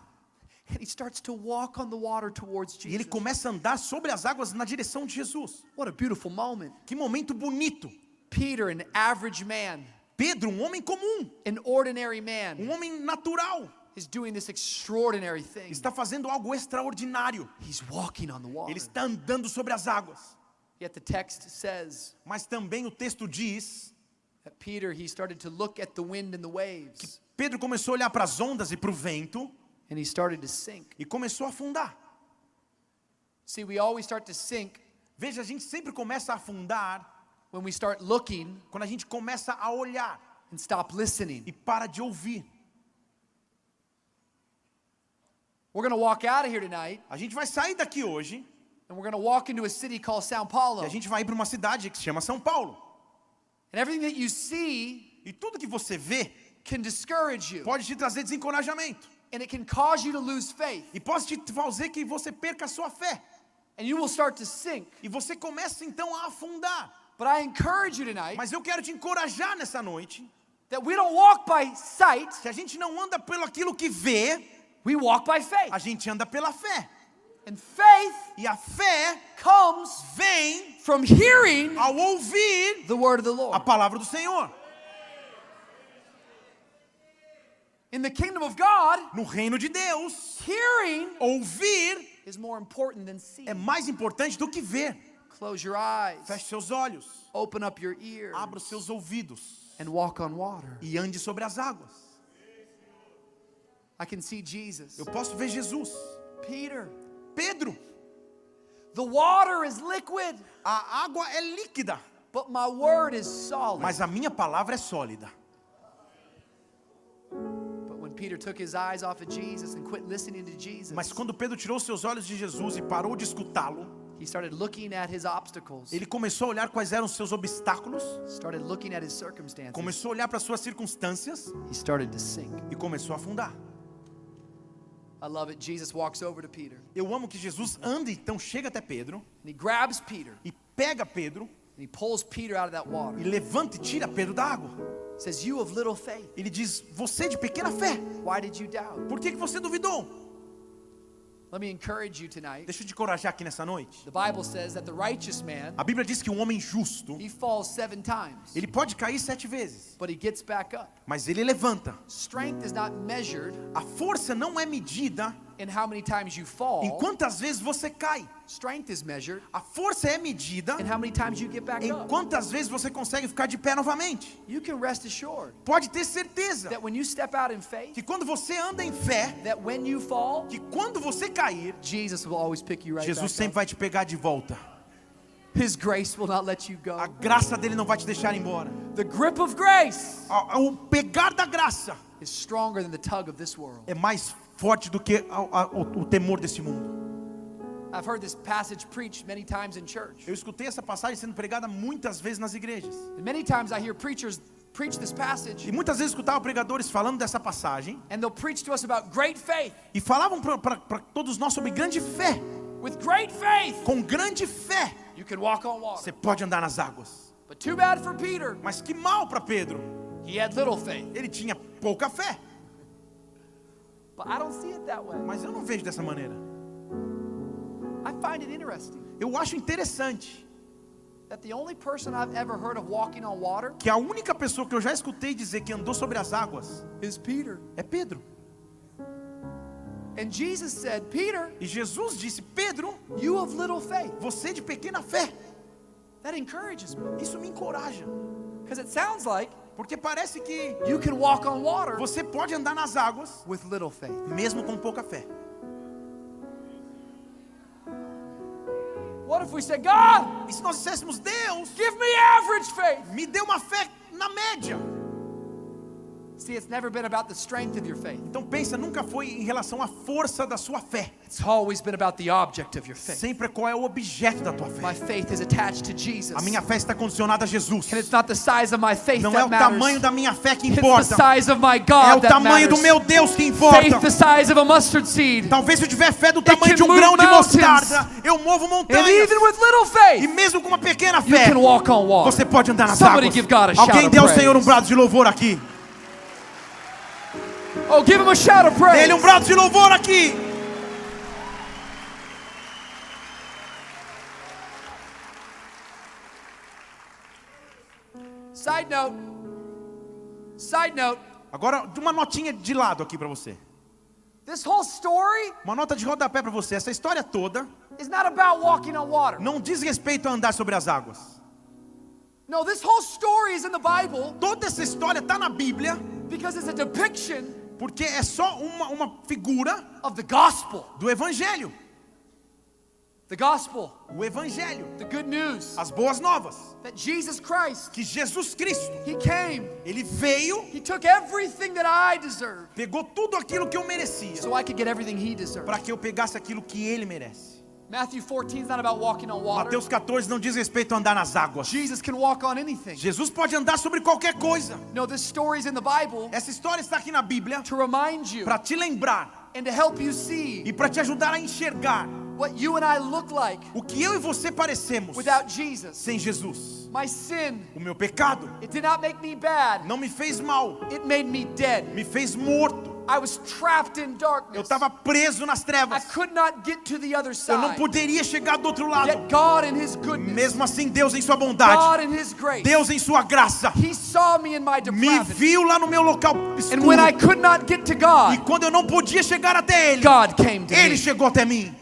[SPEAKER 1] and he starts to walk on the water towards
[SPEAKER 2] e ele
[SPEAKER 1] Jesus.
[SPEAKER 2] começa a andar sobre as águas na direção de Jesus.
[SPEAKER 1] What a beautiful moment.
[SPEAKER 2] Que momento bonito.
[SPEAKER 1] Peter, an average man,
[SPEAKER 2] Pedro, um homem comum,
[SPEAKER 1] an ordinary man,
[SPEAKER 2] homem natural,
[SPEAKER 1] is doing this extraordinary thing.
[SPEAKER 2] está fazendo algo extraordinário.
[SPEAKER 1] He's walking on the water.
[SPEAKER 2] Ele está andando sobre as águas.
[SPEAKER 1] Yet the text says
[SPEAKER 2] Mas também o texto diz
[SPEAKER 1] that Peter, he started to look at the wind and the waves,
[SPEAKER 2] Pedro começou a olhar para as ondas e para o vento
[SPEAKER 1] and he started to sink.
[SPEAKER 2] e começou a afundar.
[SPEAKER 1] See, we always start to sink
[SPEAKER 2] Veja, a gente sempre começa a afundar
[SPEAKER 1] when we start looking
[SPEAKER 2] quando a gente começa a olhar
[SPEAKER 1] and stop listening.
[SPEAKER 2] e para de ouvir.
[SPEAKER 1] We're going to walk out of here tonight,
[SPEAKER 2] A gente vai sair daqui hoje
[SPEAKER 1] and we're going to walk into a city called Sao
[SPEAKER 2] e
[SPEAKER 1] Paulo.
[SPEAKER 2] a gente vai ir para uma cidade que se chama São Paulo.
[SPEAKER 1] And everything that you see
[SPEAKER 2] E tudo que você vê
[SPEAKER 1] can discourage you,
[SPEAKER 2] pode te trazer desencorajamento.
[SPEAKER 1] and it can cause you to lose faith,
[SPEAKER 2] E pode te fazer que você perca a sua fé.
[SPEAKER 1] and you will start to sink.
[SPEAKER 2] E você começa então a afundar.
[SPEAKER 1] But I encourage you tonight
[SPEAKER 2] Mas eu quero te encorajar nessa noite
[SPEAKER 1] that we don't walk by sight,
[SPEAKER 2] que a gente não anda pelo aquilo que vê,
[SPEAKER 1] we walk by faith.
[SPEAKER 2] a gente anda pela fé.
[SPEAKER 1] And faith
[SPEAKER 2] E a fé
[SPEAKER 1] comes
[SPEAKER 2] vem
[SPEAKER 1] from hearing
[SPEAKER 2] ao ouvir
[SPEAKER 1] the word of the
[SPEAKER 2] a
[SPEAKER 1] Lord.
[SPEAKER 2] palavra do Senhor.
[SPEAKER 1] In the kingdom of God,
[SPEAKER 2] No reino de Deus,
[SPEAKER 1] hearing
[SPEAKER 2] ouvir
[SPEAKER 1] is more important than seeing.
[SPEAKER 2] é mais importante do que ver.
[SPEAKER 1] Close your eyes,
[SPEAKER 2] Feche seus olhos,
[SPEAKER 1] open up your ears,
[SPEAKER 2] abra os seus ouvidos
[SPEAKER 1] and walk on water.
[SPEAKER 2] e ande sobre as águas.
[SPEAKER 1] I can see Jesus.
[SPEAKER 2] Eu posso ver Jesus.
[SPEAKER 1] Peter,
[SPEAKER 2] Pedro,
[SPEAKER 1] the water is liquid,
[SPEAKER 2] a água é líquida,
[SPEAKER 1] but my word is solid.
[SPEAKER 2] mas a minha palavra é sólida.
[SPEAKER 1] But when Peter took his eyes off of Jesus and quit listening to Jesus,
[SPEAKER 2] Mas quando Pedro tirou seus olhos de Jesus e parou de escutá-lo,
[SPEAKER 1] He started looking at his obstacles.
[SPEAKER 2] Ele começou a olhar quais eram os seus obstáculos,
[SPEAKER 1] Started looking at his circumstances.
[SPEAKER 2] começou a olhar para as suas circunstâncias
[SPEAKER 1] He started to sink.
[SPEAKER 2] e começou a afundar.
[SPEAKER 1] I love it. Jesus walks over to Peter
[SPEAKER 2] Eu amo que Jesus anda, então chega até Pedro
[SPEAKER 1] and he grabs Peter
[SPEAKER 2] e pega Pedro
[SPEAKER 1] and he pulls Peter out of that water.
[SPEAKER 2] e levanta e tira Pedro da água.
[SPEAKER 1] Says, "You of little faith,
[SPEAKER 2] Ele diz: você de pequena fé,
[SPEAKER 1] why did you doubt?"
[SPEAKER 2] por que você duvidou?
[SPEAKER 1] Let me encourage you tonight.
[SPEAKER 2] Deixa eu te encorajar aqui nessa noite.
[SPEAKER 1] The Bible says that the righteous man,
[SPEAKER 2] A Bíblia diz que um homem justo,
[SPEAKER 1] he falls 7 times,
[SPEAKER 2] ele pode cair 7 vezes,
[SPEAKER 1] but he gets back up.
[SPEAKER 2] mas ele levanta.
[SPEAKER 1] Strength is not measured
[SPEAKER 2] A força não é medida
[SPEAKER 1] in how many times you fall.
[SPEAKER 2] em quantas vezes você cai.
[SPEAKER 1] Strength is measured
[SPEAKER 2] A força é medida
[SPEAKER 1] in how many times you get back
[SPEAKER 2] em
[SPEAKER 1] up.
[SPEAKER 2] quantas vezes você consegue ficar de pé novamente.
[SPEAKER 1] You can rest assured
[SPEAKER 2] Pode ter certeza
[SPEAKER 1] that when you step out in faith,
[SPEAKER 2] que quando você anda em fé,
[SPEAKER 1] that when you fall,
[SPEAKER 2] que quando você cair,
[SPEAKER 1] Jesus will always pick you right
[SPEAKER 2] Jesus
[SPEAKER 1] back
[SPEAKER 2] sempre
[SPEAKER 1] up.
[SPEAKER 2] vai te pegar de volta.
[SPEAKER 1] His grace will not let you go.
[SPEAKER 2] A graça dele não vai te deixar embora.
[SPEAKER 1] The grip of grace
[SPEAKER 2] O pegar da graça
[SPEAKER 1] is stronger than the tug of this world.
[SPEAKER 2] é mais forte do que o temor desse mundo.
[SPEAKER 1] I've heard this passage preached many times in church.
[SPEAKER 2] Eu escutei essa passagem sendo pregada muitas vezes nas igrejas.
[SPEAKER 1] And many times I hear preachers preach this passage
[SPEAKER 2] E muitas vezes escutava pregadores falando dessa passagem
[SPEAKER 1] and they'll preach to us about great faith.
[SPEAKER 2] e falavam para todos nós sobre grande fé.
[SPEAKER 1] With great faith,
[SPEAKER 2] Com grande fé,
[SPEAKER 1] you can walk on water.
[SPEAKER 2] você pode andar nas águas.
[SPEAKER 1] But too bad for Peter.
[SPEAKER 2] Mas que mal para Pedro.
[SPEAKER 1] He had little faith.
[SPEAKER 2] Ele tinha pouca fé.
[SPEAKER 1] But I don't see it that way.
[SPEAKER 2] Mas eu não vejo dessa maneira.
[SPEAKER 1] I find it interesting
[SPEAKER 2] Eu acho interessante
[SPEAKER 1] that the only person I've ever heard of walking on water
[SPEAKER 2] que a única pessoa que eu já escutei dizer que andou sobre as águas
[SPEAKER 1] is Peter.
[SPEAKER 2] é Pedro.
[SPEAKER 1] And Jesus said, Peter,
[SPEAKER 2] E Jesus disse: Pedro,
[SPEAKER 1] you of little faith.
[SPEAKER 2] você de pequena fé.
[SPEAKER 1] That encourages me.
[SPEAKER 2] Isso me encoraja,
[SPEAKER 1] Because it sounds like
[SPEAKER 2] porque parece que
[SPEAKER 1] you can walk on water
[SPEAKER 2] você pode andar nas águas
[SPEAKER 1] with little faith.
[SPEAKER 2] mesmo com pouca fé.
[SPEAKER 1] What if we said, God,
[SPEAKER 2] E se nós disséssemos: Deus,
[SPEAKER 1] give me average faith?
[SPEAKER 2] me dê uma fé na média.
[SPEAKER 1] See, it's never been about the strength of your faith.
[SPEAKER 2] Então pensa, nunca foi em relação à força da sua fé.
[SPEAKER 1] It's always been about the object of your faith.
[SPEAKER 2] Sempre qual é o objeto da tua
[SPEAKER 1] My
[SPEAKER 2] fé.
[SPEAKER 1] faith is attached to Jesus.
[SPEAKER 2] A minha fé está condicionada a Jesus.
[SPEAKER 1] And it's not the size of my faith
[SPEAKER 2] Não é
[SPEAKER 1] that
[SPEAKER 2] o tamanho
[SPEAKER 1] matters.
[SPEAKER 2] da minha fé que
[SPEAKER 1] It's the
[SPEAKER 2] importa.
[SPEAKER 1] size of my
[SPEAKER 2] É
[SPEAKER 1] God
[SPEAKER 2] o
[SPEAKER 1] that
[SPEAKER 2] tamanho do
[SPEAKER 1] matters.
[SPEAKER 2] meu Deus que
[SPEAKER 1] Faith
[SPEAKER 2] importa.
[SPEAKER 1] the size of a mustard seed.
[SPEAKER 2] Talvez se eu tiver fé do tamanho
[SPEAKER 1] can
[SPEAKER 2] de um
[SPEAKER 1] move
[SPEAKER 2] grão de
[SPEAKER 1] mountains.
[SPEAKER 2] mostarda, eu movo
[SPEAKER 1] And
[SPEAKER 2] montanhas.
[SPEAKER 1] even with little
[SPEAKER 2] E
[SPEAKER 1] faith,
[SPEAKER 2] mesmo com uma pequena
[SPEAKER 1] you
[SPEAKER 2] fé,
[SPEAKER 1] can walk on water.
[SPEAKER 2] você pode andar nas
[SPEAKER 1] Somebody
[SPEAKER 2] águas.
[SPEAKER 1] give God a shout
[SPEAKER 2] Alguém
[SPEAKER 1] of
[SPEAKER 2] dê ao
[SPEAKER 1] praise.
[SPEAKER 2] Senhor um brado de louvor aqui.
[SPEAKER 1] Oh, give him a shout of praise.
[SPEAKER 2] Dê-lhe um brado de louvor aqui.
[SPEAKER 1] Side note. Side note.
[SPEAKER 2] Agora, uma notinha de lado aqui para você.
[SPEAKER 1] This whole story
[SPEAKER 2] Uma nota de rodapé para você. Essa história toda
[SPEAKER 1] is not about walking on water.
[SPEAKER 2] não diz respeito a andar sobre as águas.
[SPEAKER 1] No, this whole story is in the Bible
[SPEAKER 2] Toda essa história está na Bíblia
[SPEAKER 1] because it's a depiction
[SPEAKER 2] porque é só uma figura
[SPEAKER 1] of the gospel.
[SPEAKER 2] do Evangelho.
[SPEAKER 1] The gospel,
[SPEAKER 2] O Evangelho.
[SPEAKER 1] the good news
[SPEAKER 2] As boas novas.
[SPEAKER 1] that Jesus Christ,
[SPEAKER 2] Que Jesus Cristo,
[SPEAKER 1] He came,
[SPEAKER 2] Ele veio,
[SPEAKER 1] He took everything that I deserved
[SPEAKER 2] pegou tudo aquilo que eu merecia,
[SPEAKER 1] so I could get everything He deserved.
[SPEAKER 2] para que eu pegasse aquilo que Ele merece.
[SPEAKER 1] Matthew 14 is not about walking on water.
[SPEAKER 2] Mateus 14 não diz respeito a andar nas águas.
[SPEAKER 1] Jesus can walk on anything.
[SPEAKER 2] Jesus pode andar sobre qualquer coisa.
[SPEAKER 1] No, this story is in the Bible
[SPEAKER 2] Essa história está aqui na Bíblia
[SPEAKER 1] to remind you
[SPEAKER 2] para te lembrar
[SPEAKER 1] and to help you see
[SPEAKER 2] e para te ajudar a enxergar
[SPEAKER 1] what you and I look like
[SPEAKER 2] o que eu e você parecemos
[SPEAKER 1] without Jesus.
[SPEAKER 2] sem Jesus.
[SPEAKER 1] My sin,
[SPEAKER 2] O meu pecado
[SPEAKER 1] it did not make me bad.
[SPEAKER 2] não me fez mal,
[SPEAKER 1] It made me dead.
[SPEAKER 2] me fez morto.
[SPEAKER 1] I was trapped in
[SPEAKER 2] Eu
[SPEAKER 1] darkness.
[SPEAKER 2] estava preso nas
[SPEAKER 1] I
[SPEAKER 2] trevas.
[SPEAKER 1] could not get to the other
[SPEAKER 2] Eu não
[SPEAKER 1] side.
[SPEAKER 2] poderia chegar do outro lado.
[SPEAKER 1] Yet God in His goodness,
[SPEAKER 2] Mesmo assim, Deus em sua bondade,
[SPEAKER 1] God in His grace,
[SPEAKER 2] Deus em sua graça,
[SPEAKER 1] He saw me in my
[SPEAKER 2] me
[SPEAKER 1] depravity.
[SPEAKER 2] viu lá no meu local
[SPEAKER 1] And when I
[SPEAKER 2] escuro.
[SPEAKER 1] could not get to
[SPEAKER 2] E
[SPEAKER 1] God,
[SPEAKER 2] quando eu não podia chegar até Ele,
[SPEAKER 1] God came to
[SPEAKER 2] Ele
[SPEAKER 1] me.
[SPEAKER 2] chegou até mim.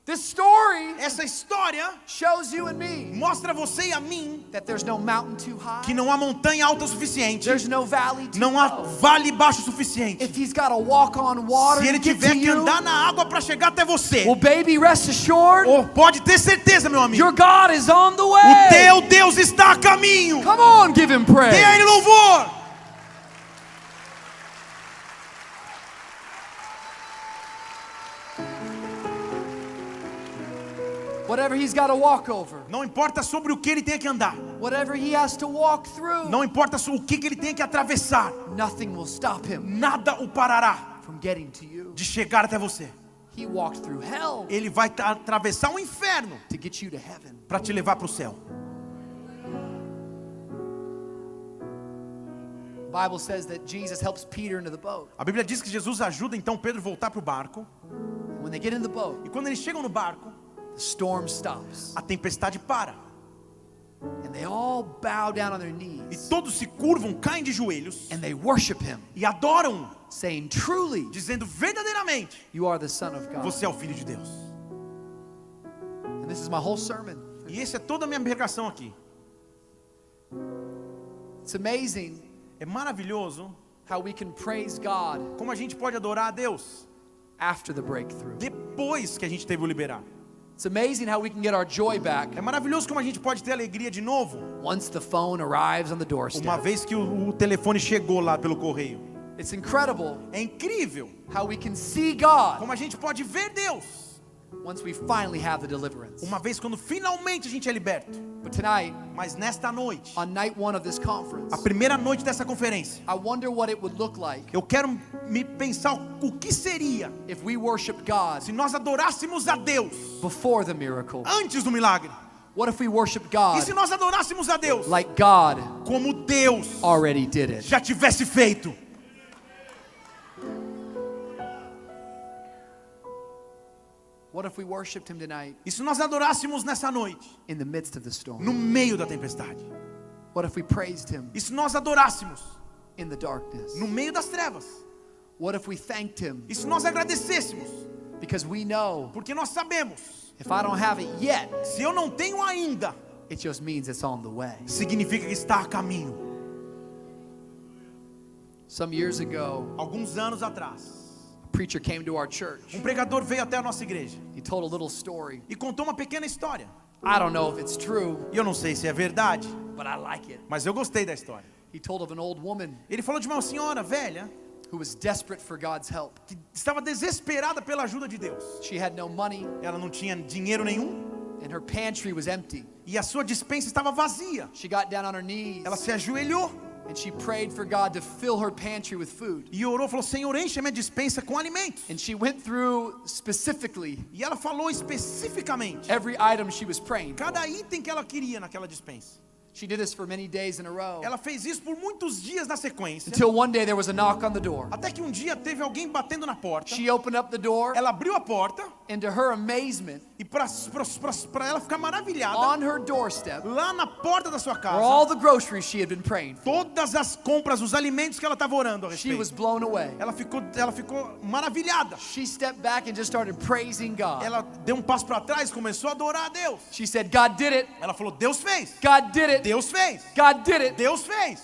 [SPEAKER 1] This story
[SPEAKER 2] Essa história
[SPEAKER 1] shows you and me
[SPEAKER 2] mostra a você e a mim
[SPEAKER 1] that there's no mountain too
[SPEAKER 2] que
[SPEAKER 1] high,
[SPEAKER 2] não há montanha alta o suficiente,
[SPEAKER 1] there's no valley too
[SPEAKER 2] não há
[SPEAKER 1] low.
[SPEAKER 2] vale baixo o suficiente.
[SPEAKER 1] If He's got to walk on water
[SPEAKER 2] Se
[SPEAKER 1] to
[SPEAKER 2] Ele
[SPEAKER 1] get
[SPEAKER 2] tiver
[SPEAKER 1] to
[SPEAKER 2] que
[SPEAKER 1] you,
[SPEAKER 2] andar na água para chegar até você,
[SPEAKER 1] well, baby, rest assured,
[SPEAKER 2] ou pode ter certeza, meu amigo,
[SPEAKER 1] your God is on the
[SPEAKER 2] o
[SPEAKER 1] way.
[SPEAKER 2] teu Deus está a caminho.
[SPEAKER 1] Come on, give Him praise.
[SPEAKER 2] Dê a Ele louvor.
[SPEAKER 1] Whatever he's got to walk over.
[SPEAKER 2] Não importa sobre o que ele tenha que andar.
[SPEAKER 1] Whatever he has to walk through.
[SPEAKER 2] Não importa o que ele tenha que atravessar.
[SPEAKER 1] Nothing will stop him
[SPEAKER 2] Nada o parará
[SPEAKER 1] from getting to you.
[SPEAKER 2] de chegar até você.
[SPEAKER 1] He walked through hell
[SPEAKER 2] Ele vai atravessar o inferno
[SPEAKER 1] to get you to heaven.
[SPEAKER 2] para te levar para o céu.
[SPEAKER 1] The Bible says that Jesus helps Peter into the boat.
[SPEAKER 2] A Bíblia diz que Jesus ajuda então Pedro a voltar para o barco.
[SPEAKER 1] When they get in the boat,
[SPEAKER 2] E quando eles chegam no barco,
[SPEAKER 1] the storm stops.
[SPEAKER 2] a tempestade para.
[SPEAKER 1] And they all bow down on their
[SPEAKER 2] E
[SPEAKER 1] knees.
[SPEAKER 2] todos se curvam, caem de joelhos
[SPEAKER 1] And they worship him,
[SPEAKER 2] e adoram,
[SPEAKER 1] saying, truly,
[SPEAKER 2] dizendo verdadeiramente:
[SPEAKER 1] you are the Son of God.
[SPEAKER 2] você é o Filho de Deus.
[SPEAKER 1] And this is my whole sermon.
[SPEAKER 2] E essa é toda a minha pregação aqui.
[SPEAKER 1] It's amazing
[SPEAKER 2] É maravilhoso
[SPEAKER 1] how we can praise God
[SPEAKER 2] como a gente pode adorar a Deus
[SPEAKER 1] after the breakthrough.
[SPEAKER 2] depois que a gente teve o liberar.
[SPEAKER 1] It's amazing how we can get our joy back
[SPEAKER 2] É maravilhoso como a gente pode ter alegria de novo
[SPEAKER 1] once the phone arrives on the
[SPEAKER 2] uma
[SPEAKER 1] doorstep.
[SPEAKER 2] vez que o telefone chegou lá pelo correio.
[SPEAKER 1] It's incredible
[SPEAKER 2] É incrível
[SPEAKER 1] how we can see God
[SPEAKER 2] como a gente pode ver Deus
[SPEAKER 1] once we finally have the deliverance.
[SPEAKER 2] uma vez quando finalmente a gente é liberto.
[SPEAKER 1] But tonight,
[SPEAKER 2] Mas nesta noite,
[SPEAKER 1] on night one of this conference,
[SPEAKER 2] a primeira noite dessa conferência,
[SPEAKER 1] I wonder what it would look like
[SPEAKER 2] eu quero me pensar o que seria
[SPEAKER 1] if we worshiped God
[SPEAKER 2] se nós adorássemos a Deus
[SPEAKER 1] before the miracle.
[SPEAKER 2] antes do milagre.
[SPEAKER 1] What if we worshiped
[SPEAKER 2] E
[SPEAKER 1] God
[SPEAKER 2] se nós adorássemos a Deus
[SPEAKER 1] like God
[SPEAKER 2] como Deus
[SPEAKER 1] already did it?
[SPEAKER 2] já tivesse feito?
[SPEAKER 1] What if we worshiped Him tonight
[SPEAKER 2] E se nós adorássemos nessa noite,
[SPEAKER 1] in the midst of the storm?
[SPEAKER 2] no meio da tempestade?
[SPEAKER 1] What if we praised Him
[SPEAKER 2] E se nós adorássemos
[SPEAKER 1] in the darkness?
[SPEAKER 2] no meio das trevas?
[SPEAKER 1] What if we thanked Him
[SPEAKER 2] E se nós agradecêssemos?
[SPEAKER 1] because we know
[SPEAKER 2] Porque nós sabemos,
[SPEAKER 1] if I don't have it yet,
[SPEAKER 2] se eu não tenho ainda,
[SPEAKER 1] it just means it's on the way.
[SPEAKER 2] significa que está a caminho.
[SPEAKER 1] Some years ago,
[SPEAKER 2] Alguns anos atrás,
[SPEAKER 1] a preacher came to our church.
[SPEAKER 2] pregador veio até a nossa igreja
[SPEAKER 1] He told a little story.
[SPEAKER 2] e contou uma pequena história.
[SPEAKER 1] I don't know if it's true,
[SPEAKER 2] E eu não sei se é verdade,
[SPEAKER 1] but I like it.
[SPEAKER 2] mas eu gostei da história.
[SPEAKER 1] He told of an old woman
[SPEAKER 2] Ele falou de uma senhora velha
[SPEAKER 1] who was desperate for God's help.
[SPEAKER 2] que estava desesperada pela ajuda de Deus.
[SPEAKER 1] She had no money
[SPEAKER 2] Ela não tinha dinheiro nenhum
[SPEAKER 1] and her pantry was empty.
[SPEAKER 2] e a sua despensa estava vazia.
[SPEAKER 1] She got down on her knees
[SPEAKER 2] Ela se ajoelhou
[SPEAKER 1] and she prayed for God to fill her pantry with food.
[SPEAKER 2] e orou, falou: Senhor, enche a minha despensa com alimentos.
[SPEAKER 1] And she went through specifically
[SPEAKER 2] E ela falou especificamente
[SPEAKER 1] every item she was praying for.
[SPEAKER 2] cada item que ela queria naquela despensa.
[SPEAKER 1] She did this for many days in a row.
[SPEAKER 2] Ela fez isso por muitos dias na sequência,
[SPEAKER 1] Until one day there was a knock on the door.
[SPEAKER 2] até que um dia teve alguém batendo na porta.
[SPEAKER 1] She opened up the door,
[SPEAKER 2] Ela abriu a porta
[SPEAKER 1] and to her amazement,
[SPEAKER 2] e para ela ficar maravilhada,
[SPEAKER 1] on her doorstep
[SPEAKER 2] lá na porta da sua
[SPEAKER 1] were
[SPEAKER 2] casa,
[SPEAKER 1] all the groceries she had been praying for.
[SPEAKER 2] todas as compras, os alimentos que ela estava orando a
[SPEAKER 1] She was
[SPEAKER 2] respeito.
[SPEAKER 1] blown away.
[SPEAKER 2] Ela ficou maravilhada.
[SPEAKER 1] She stepped back and just started praising God.
[SPEAKER 2] Ela deu um passo para trás e começou a adorar a Deus.
[SPEAKER 1] She said, God did it.
[SPEAKER 2] Ela falou: Deus fez.
[SPEAKER 1] God did it.
[SPEAKER 2] Deus fez.
[SPEAKER 1] God did it.
[SPEAKER 2] Deus fez.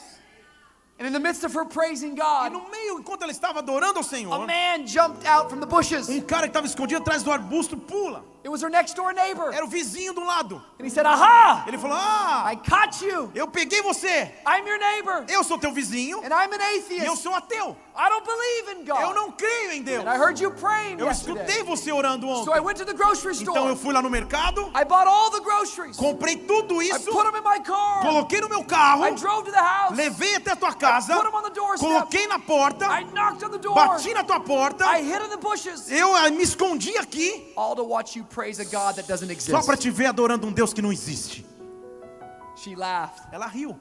[SPEAKER 1] And in the midst of her praising
[SPEAKER 2] E
[SPEAKER 1] God,
[SPEAKER 2] no meio, enquanto ela estava adorando ao
[SPEAKER 1] a
[SPEAKER 2] Senhor,
[SPEAKER 1] man jumped out from the bushes.
[SPEAKER 2] cara que estava escondido atrás do arbusto pula.
[SPEAKER 1] It was her next door neighbor.
[SPEAKER 2] Era o vizinho do lado.
[SPEAKER 1] And he said, aha,
[SPEAKER 2] Ele falou: Ah,
[SPEAKER 1] I caught you.
[SPEAKER 2] eu peguei você.
[SPEAKER 1] I'm your neighbor.
[SPEAKER 2] Eu sou teu vizinho
[SPEAKER 1] And I'm an
[SPEAKER 2] e eu
[SPEAKER 1] atheist.
[SPEAKER 2] sou ateu.
[SPEAKER 1] I don't believe in
[SPEAKER 2] Eu
[SPEAKER 1] God.
[SPEAKER 2] não creio em Deus.
[SPEAKER 1] And I heard you praying
[SPEAKER 2] Eu
[SPEAKER 1] yesterday.
[SPEAKER 2] escutei você orando
[SPEAKER 1] So I
[SPEAKER 2] ontem.
[SPEAKER 1] went to the grocery
[SPEAKER 2] Então eu
[SPEAKER 1] store.
[SPEAKER 2] fui lá no mercado,
[SPEAKER 1] I bought all the groceries.
[SPEAKER 2] comprei tudo
[SPEAKER 1] I
[SPEAKER 2] isso,
[SPEAKER 1] put them in my car.
[SPEAKER 2] coloquei no meu carro,
[SPEAKER 1] I drove to the house.
[SPEAKER 2] levei até a tua casa,
[SPEAKER 1] Put them on the doorstep.
[SPEAKER 2] coloquei na porta,
[SPEAKER 1] I knocked on the door.
[SPEAKER 2] bati na tua porta,
[SPEAKER 1] I hid in the bushes.
[SPEAKER 2] eu me escondi aqui,
[SPEAKER 1] All to watch you praise a God that doesn't
[SPEAKER 2] só para
[SPEAKER 1] exist.
[SPEAKER 2] te ver adorando um Deus que não existe.
[SPEAKER 1] She laughed.
[SPEAKER 2] Ela riu.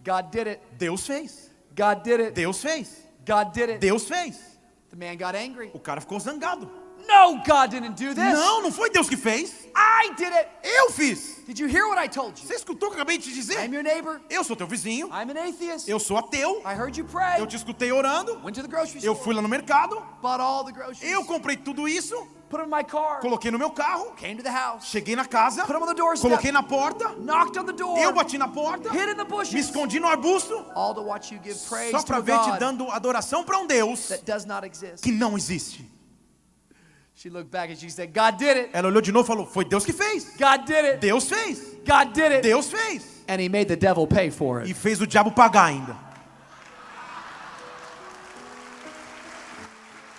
[SPEAKER 1] God did it.
[SPEAKER 2] Deus fez.
[SPEAKER 1] God did it.
[SPEAKER 2] Deus fez.
[SPEAKER 1] God did it.
[SPEAKER 2] Deus fez.
[SPEAKER 1] The man got angry.
[SPEAKER 2] O cara ficou zangado.
[SPEAKER 1] No, God didn't do this.
[SPEAKER 2] Não foi Deus que fez.
[SPEAKER 1] I did it.
[SPEAKER 2] Eu fiz.
[SPEAKER 1] Did you hear what I told you?
[SPEAKER 2] Você escutou o que eu acabei de te
[SPEAKER 1] I'm
[SPEAKER 2] dizer?
[SPEAKER 1] your neighbor.
[SPEAKER 2] Eu sou teu vizinho.
[SPEAKER 1] I'm an atheist.
[SPEAKER 2] Eu sou ateu.
[SPEAKER 1] I heard you pray.
[SPEAKER 2] Eu te escutei orando.
[SPEAKER 1] Went to the grocery
[SPEAKER 2] Eu
[SPEAKER 1] store.
[SPEAKER 2] fui lá no mercado.
[SPEAKER 1] Bought all the groceries.
[SPEAKER 2] Eu comprei tudo isso.
[SPEAKER 1] Put them in my car.
[SPEAKER 2] Coloquei no meu carro.
[SPEAKER 1] Came to the house.
[SPEAKER 2] Cheguei na casa.
[SPEAKER 1] Put them on the doorstep.
[SPEAKER 2] Coloquei na porta.
[SPEAKER 1] Knocked on the door.
[SPEAKER 2] Eu bati na porta.
[SPEAKER 1] Hid in the
[SPEAKER 2] Me
[SPEAKER 1] bushes.
[SPEAKER 2] escondi no arbusto.
[SPEAKER 1] All to watch you give praise
[SPEAKER 2] Só
[SPEAKER 1] to
[SPEAKER 2] para
[SPEAKER 1] a
[SPEAKER 2] ver te
[SPEAKER 1] God
[SPEAKER 2] dando adoração para um Deus
[SPEAKER 1] that does not exist.
[SPEAKER 2] que não existe.
[SPEAKER 1] She looked back and she said, God did it.
[SPEAKER 2] Ela olhou de novo e falou: Foi Deus que fez.
[SPEAKER 1] God did it.
[SPEAKER 2] Deus fez.
[SPEAKER 1] God did it.
[SPEAKER 2] Deus fez.
[SPEAKER 1] And he made the devil pay for
[SPEAKER 2] E
[SPEAKER 1] it.
[SPEAKER 2] fez o diabo pagar ainda.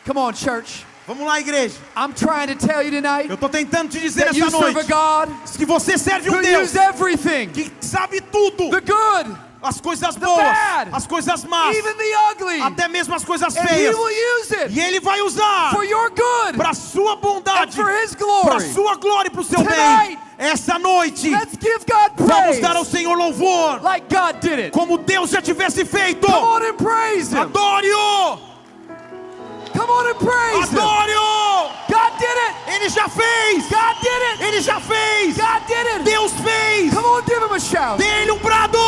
[SPEAKER 1] Come on, church.
[SPEAKER 2] Vamos lá, igreja.
[SPEAKER 1] I'm trying to tell you tonight
[SPEAKER 2] Eu estou tentando te dizer
[SPEAKER 1] that you
[SPEAKER 2] essa
[SPEAKER 1] serve a
[SPEAKER 2] noite
[SPEAKER 1] God
[SPEAKER 2] que você serve um
[SPEAKER 1] who
[SPEAKER 2] Deus
[SPEAKER 1] knows everything,
[SPEAKER 2] que sabe tudo.
[SPEAKER 1] the good,
[SPEAKER 2] As coisas boas,
[SPEAKER 1] bad,
[SPEAKER 2] as coisas más,
[SPEAKER 1] even the ugly,
[SPEAKER 2] até mesmo as coisas
[SPEAKER 1] and He
[SPEAKER 2] feias.
[SPEAKER 1] will use it
[SPEAKER 2] E Ele vai usar
[SPEAKER 1] for your good
[SPEAKER 2] para a sua
[SPEAKER 1] and
[SPEAKER 2] bondade,
[SPEAKER 1] for His
[SPEAKER 2] para
[SPEAKER 1] glory.
[SPEAKER 2] a sua glória e para o seu
[SPEAKER 1] Tonight,
[SPEAKER 2] bem. Essa noite,
[SPEAKER 1] Let's give God
[SPEAKER 2] vamos
[SPEAKER 1] praise
[SPEAKER 2] dar ao Senhor louvor,
[SPEAKER 1] like God did it.
[SPEAKER 2] como Deus já tivesse feito.
[SPEAKER 1] Come on and praise Him.
[SPEAKER 2] Adore-o!
[SPEAKER 1] Come on and praise Him.
[SPEAKER 2] Adore-o!
[SPEAKER 1] God did it.
[SPEAKER 2] Ele já fez!
[SPEAKER 1] God did it.
[SPEAKER 2] Ele já fez!
[SPEAKER 1] God did it.
[SPEAKER 2] Deus fez!
[SPEAKER 1] Come on, give Him a shout.
[SPEAKER 2] Dê-lhe um brado!